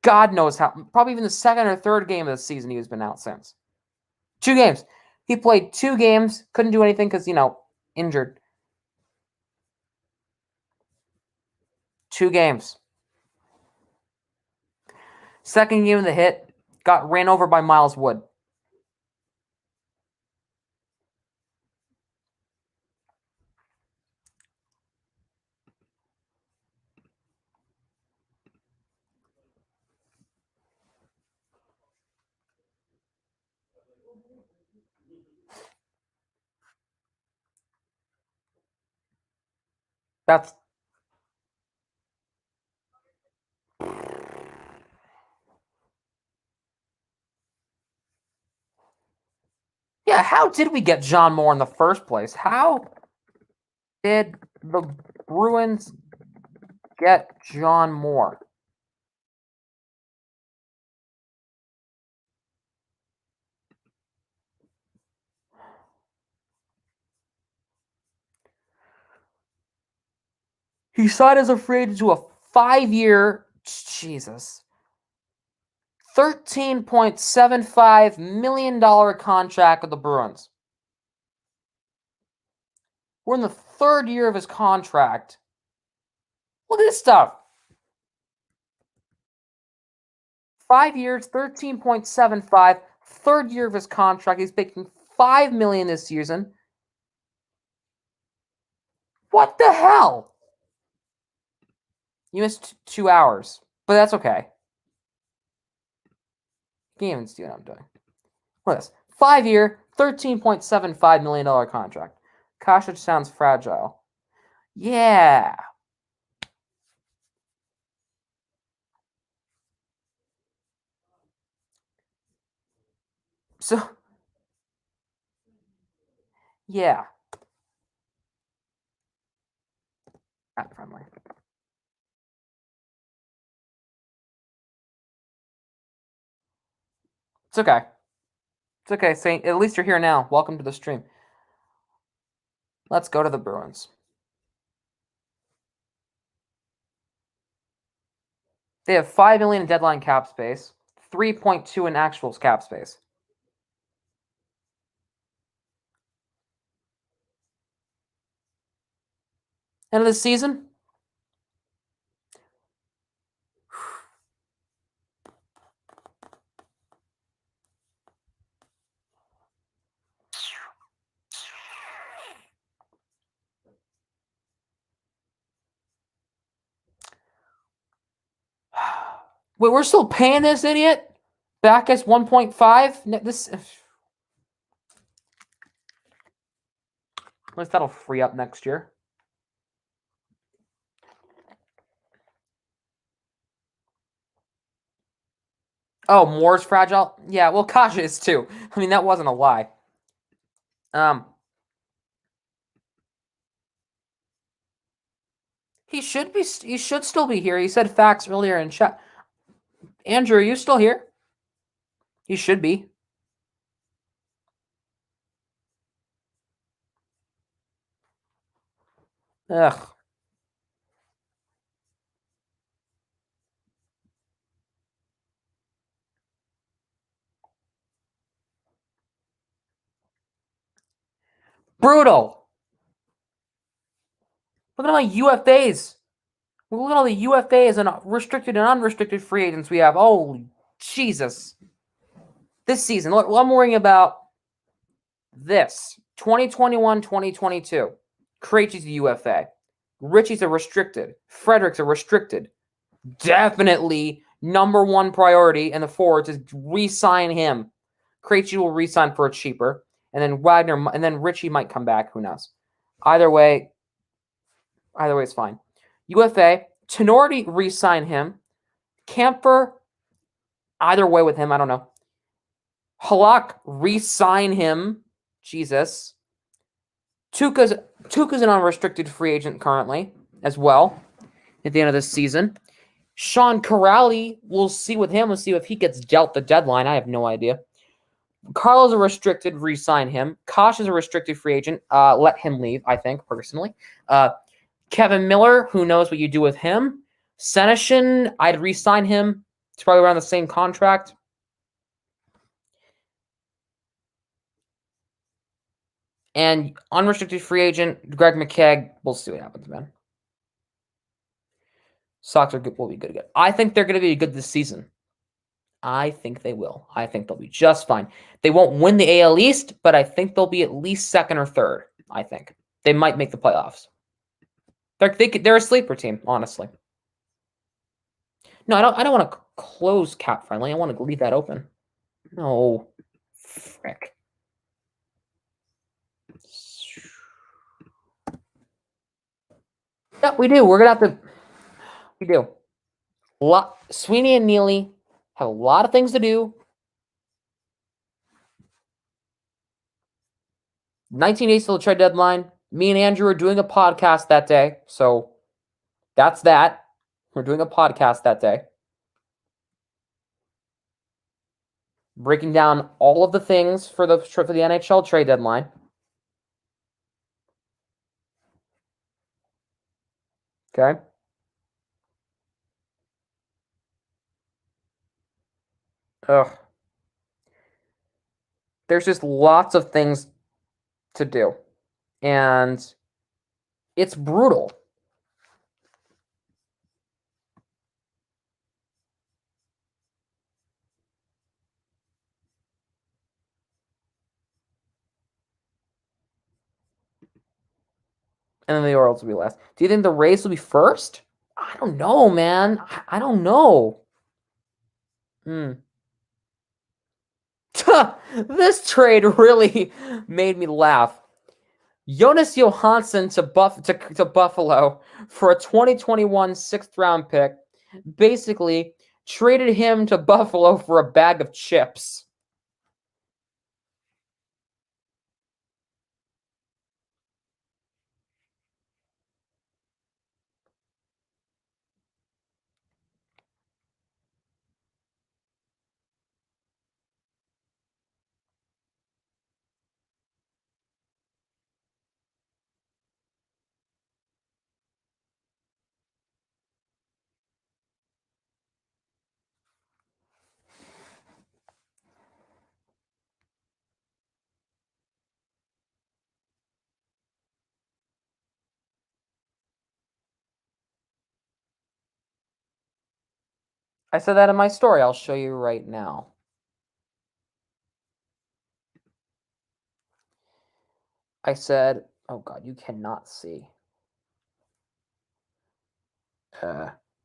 God knows how, probably even the second or third game of the season he's been out since. 2 games. He played 2 games, couldn't do anything because, injured. 2 games. Second game of the hit, got ran over by Miles Wood. That's yeah, how did we get John Moore in the first place? How did the Bruins get John Moore? He signed as a free agent to a 5-year, $13.75 million contract with the Bruins. We're in the 3rd year of his contract. Look at this stuff. 5 years, 13.75. Third year of his contract. He's making $5 million this season. What the hell? You missed 2 hours, but that's okay. You can't even see what I'm doing. Look at this. 5-year, $13.75 million contract. Kostic sounds fragile. Yeah. So, yeah. Not friendly. It's okay. It's okay, Saint. At least you're here now. Welcome to the stream. Let's go to the Bruins. They have $5 million in deadline cap space, 3.2 in actual cap space. End of the season? Wait, we're still paying this idiot? Back as 1.5? This. At least that'll free up next year. Oh, Moore's fragile? Yeah, well, Kasha is too. I mean, that wasn't a lie. He should still be here. He said facts earlier in chat. Andrew, are you still here? He should be. Ugh. Brutal. Look at all my UFAs. Look at all the UFAs and restricted and unrestricted free agents we have. Holy Jesus. This season, look, I'm worrying about this. 2021-2022. Krejci's a UFA. Richie's a restricted. Frederick's a restricted. Definitely number one priority in the forwards is re-sign him. Krejci will re-sign for a cheaper. And then Wagner, and then Richie might come back. Who knows? Either way is fine. UFA, Tenorti re-sign him. Kampfer, either way with him, I don't know. Halak re-sign him. Jesus. Tuca's an unrestricted free agent currently as well at the end of this season. Sean Corrali, we'll see with him. We'll see if he gets dealt the deadline. I have no idea. Carlo's a restricted, re-sign him. Kosh is a restricted free agent. Let him leave, I think, personally. Kevin Miller, who knows what you do with him. Senishin, I'd re-sign him. It's probably around the same contract. And unrestricted free agent, Greg McKegg. We'll see what happens, man. Sox will be good again. I think they're going to be good this season. I think they will. I think they'll be just fine. They won't win the AL East, but I think they'll be at least second or third. I think they might make the playoffs. They're a sleeper team, honestly. No, I don't want to close cap friendly. I want to leave that open. No, frick. Yeah, we do. We're gonna have to. We do. Sweeney and Neely have a lot of things to do. 19 days till the trade deadline. Me and Andrew are doing a podcast that day, so that's that. We're doing a podcast that day, breaking down all of the things for the NHL trade deadline. Okay. Ugh. There's just lots of things to do, and it's brutal. And then the Orioles will be last. Do you think the Rays will be first? I don't know, man. I don't know. This trade really made me laugh. Jonas Johansson to Buffalo for a 2021 sixth round pick. Basically, traded him to Buffalo for a bag of chips. I said that in my story. I'll show you right now. I said, oh God, you cannot see.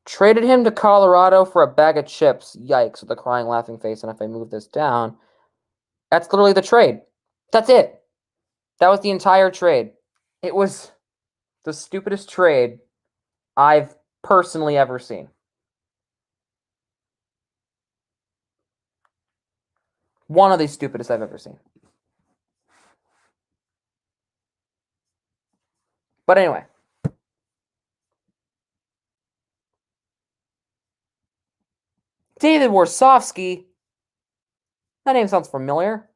Traded him to Colorado for a bag of chips. Yikes, with a crying, laughing face. And if I move this down, that's literally the trade. That's it. That was the entire trade. It was the stupidest trade I've personally ever seen. One of the stupidest I've ever seen. But anyway. David Warsofsky. That name sounds familiar.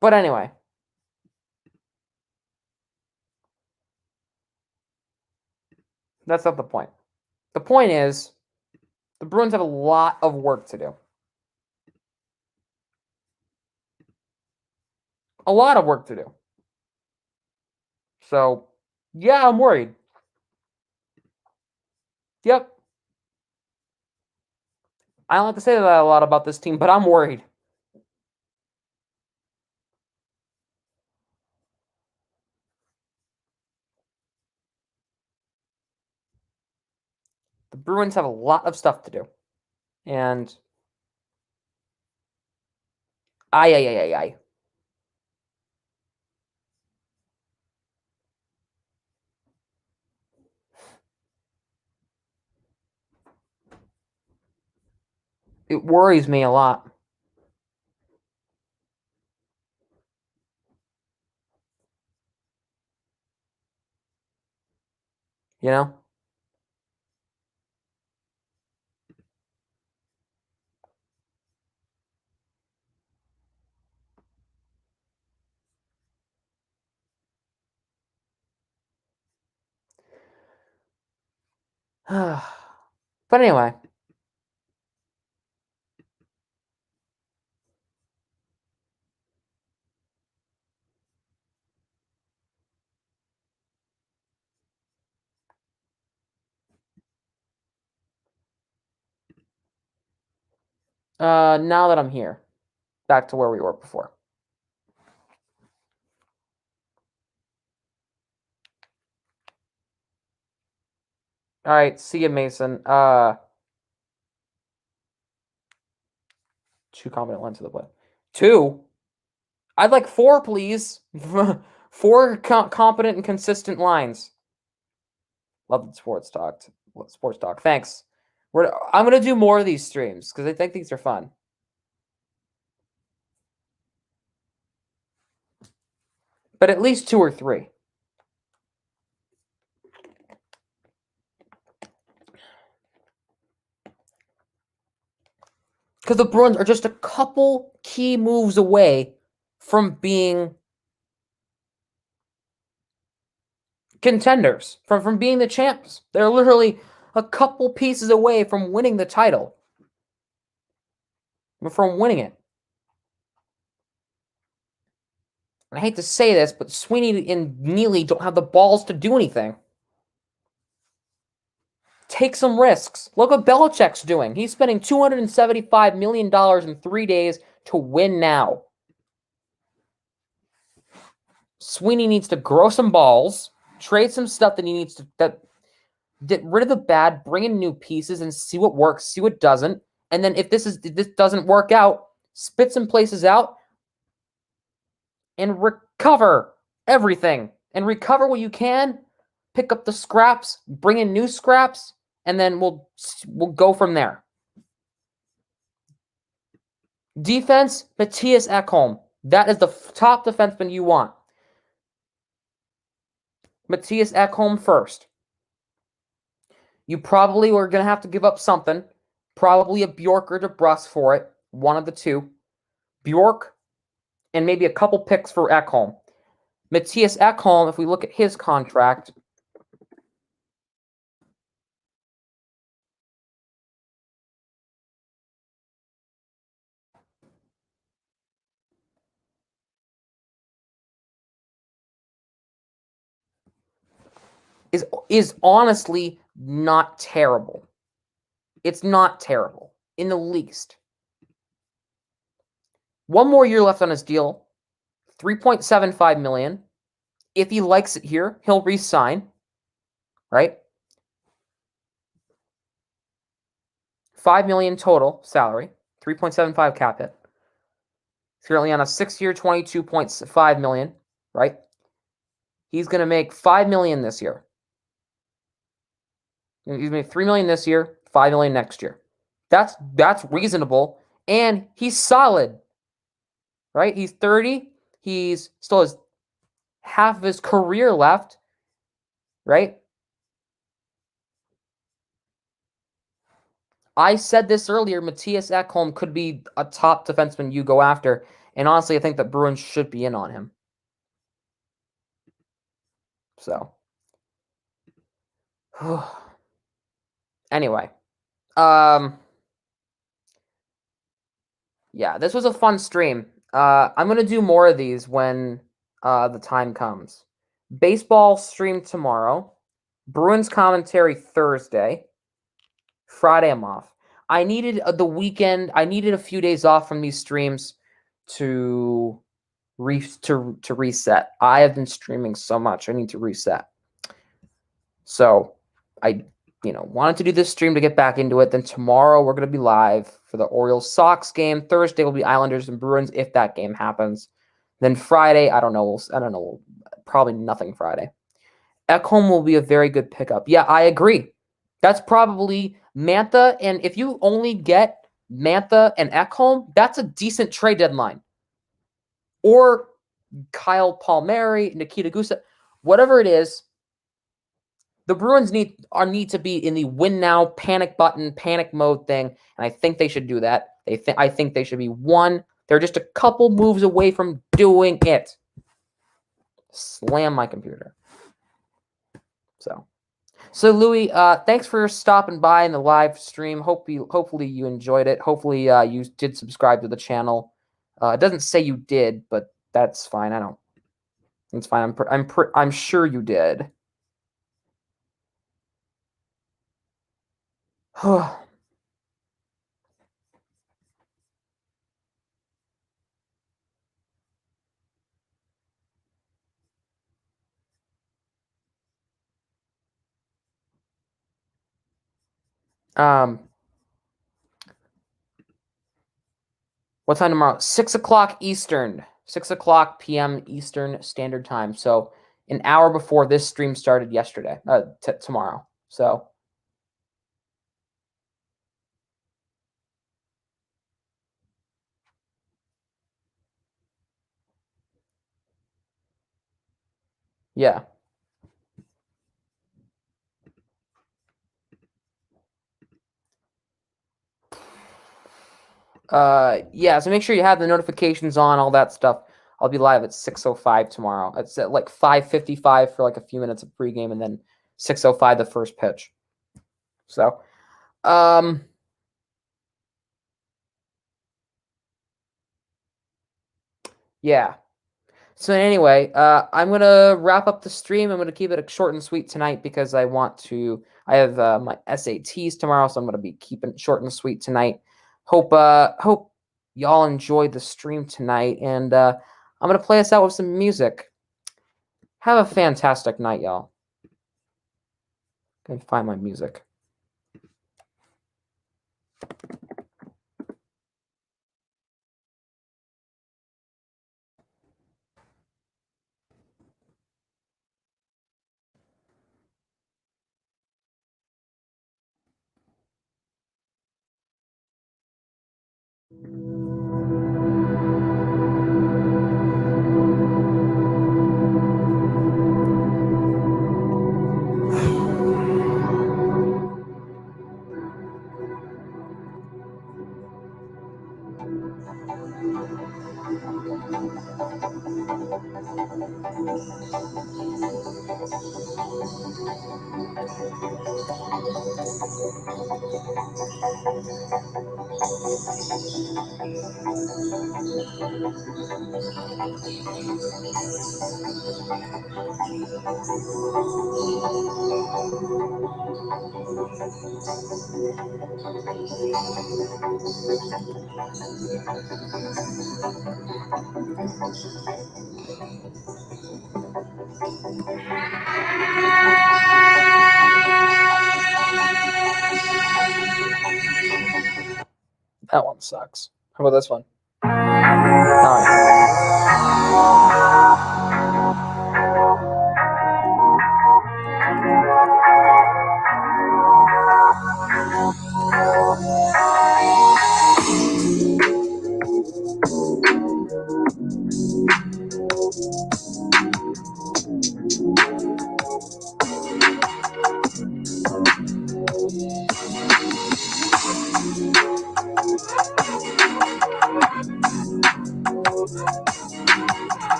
But anyway. That's not the point. The point is, the Bruins have a lot of work to do. A lot of work to do. So, yeah, I'm worried. Yep. I don't like to say that a lot about this team, but I'm worried. The Bruins have a lot of stuff to do. And ay. It worries me a lot. You know? But anyway. Now that I'm here, back to where we were before. All right, see you, Mason. Two competent lines to the play. Two? I'd like four, please. Four competent and consistent lines. Love the sports talk. Sports talk. Thanks. I'm gonna do more of these streams because I think these are fun. But at least two or three. Because the Bruins are just a couple key moves away from being contenders, from being the champs. They're literally a couple pieces away from winning the title. From winning it. And I hate to say this, but Sweeney and Neely don't have the balls to do anything. Take some risks. Look what Belichick's doing. He's spending $275 million in 3 days to win now. Sweeney needs to grow some balls, trade some stuff that he needs to get rid of the bad, bring in new pieces, and see what works, see what doesn't. And then if this doesn't work out, spit some places out and recover everything. And recover what you can. Pick up the scraps, bring in new scraps, and then we'll go from there. Defense, Matthias Ekholm. That is the top defenseman you want. Matthias Ekholm first. You probably are going to have to give up something. Probably a Bjork or DeBrus for it. One of the two. Bjork and maybe a couple picks for Ekholm. Matthias Ekholm, if we look at his contract, is honestly not terrible. It's not terrible in the least. One more year left on his deal, $3.75 million. If he likes it here, he'll re-sign, right? $5 million total salary, 3.75 cap hit. He's currently on a 6-year, $22.5 million, right? He's going to make $5 million this year. He's going to make $3 million this year, $5 million next year. That's reasonable, and he's solid, right? He's 30. He's still has half of his career left, right? I said this earlier, Matthias Ekholm could be a top defenseman you go after, and honestly, I think that Bruins should be in on him. So, anyway, yeah, this was a fun stream. I'm gonna do more of these when the time comes. Baseball stream tomorrow. Bruins commentary Thursday. Friday I'm off. I needed the weekend. I needed a few days off from these streams to reset. I have been streaming so much. I need to reset. So I wanted to do this stream to get back into it. Then tomorrow we're going to be live for the Orioles-Sox game. Thursday will be Islanders and Bruins if that game happens. Then Friday, I don't know. Probably nothing Friday. Ekholm will be a very good pickup. Yeah, I agree. That's probably Mantha, and if you only get Mantha and Ekholm, that's a decent trade deadline. Or Kyle Palmieri, Nikita Gusev, whatever it is. The Bruins need to be in the win now, panic button, panic mode thing, and I think they should do that. I think they should be one. They're just a couple moves away from doing it. Slam my computer. So Louis, thanks for stopping by in the live stream. Hopefully you enjoyed it. Hopefully you did subscribe to the channel. It doesn't say you did, but that's fine. It's fine. I'm sure you did. What time tomorrow? 6 o'clock Eastern. 6 o'clock p.m. Eastern Standard Time. So an hour before this stream started yesterday. Tomorrow. So yeah. Yeah, so make sure you have the notifications on, all that stuff. I'll be live at 6:05 tomorrow. It's at like 5:55 for like a few minutes of pregame, and then 6:05 the first pitch. So, yeah. So anyway, I'm gonna wrap up the stream. I'm gonna keep it short and sweet tonight because I have my SATs tomorrow, so I'm gonna be keeping it short and sweet tonight. Hope y'all enjoyed the stream tonight, and I'm gonna play us out with some music. Have a fantastic night, y'all. Gonna find my music. That one sucks. How about this one? All right.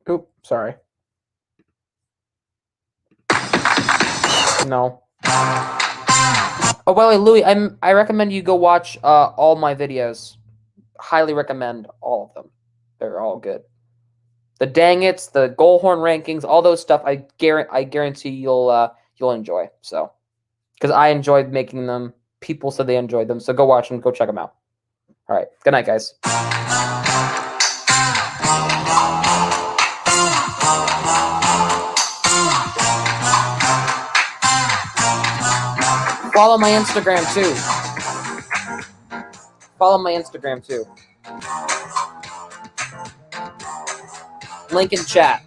Oop, sorry. No. Oh, by the way, Louis, I recommend you go watch all my videos. Highly recommend all of them. They're all good. The dang it's, the goal horn rankings, all those stuff. I guarantee you'll enjoy. So, because I enjoyed making them, people said they enjoyed them. So go watch them. Go check them out. All right. Good night, guys. Follow my Instagram too. Follow my Instagram too. Link in chat.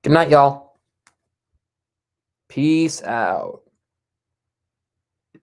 Good night, y'all. Peace out.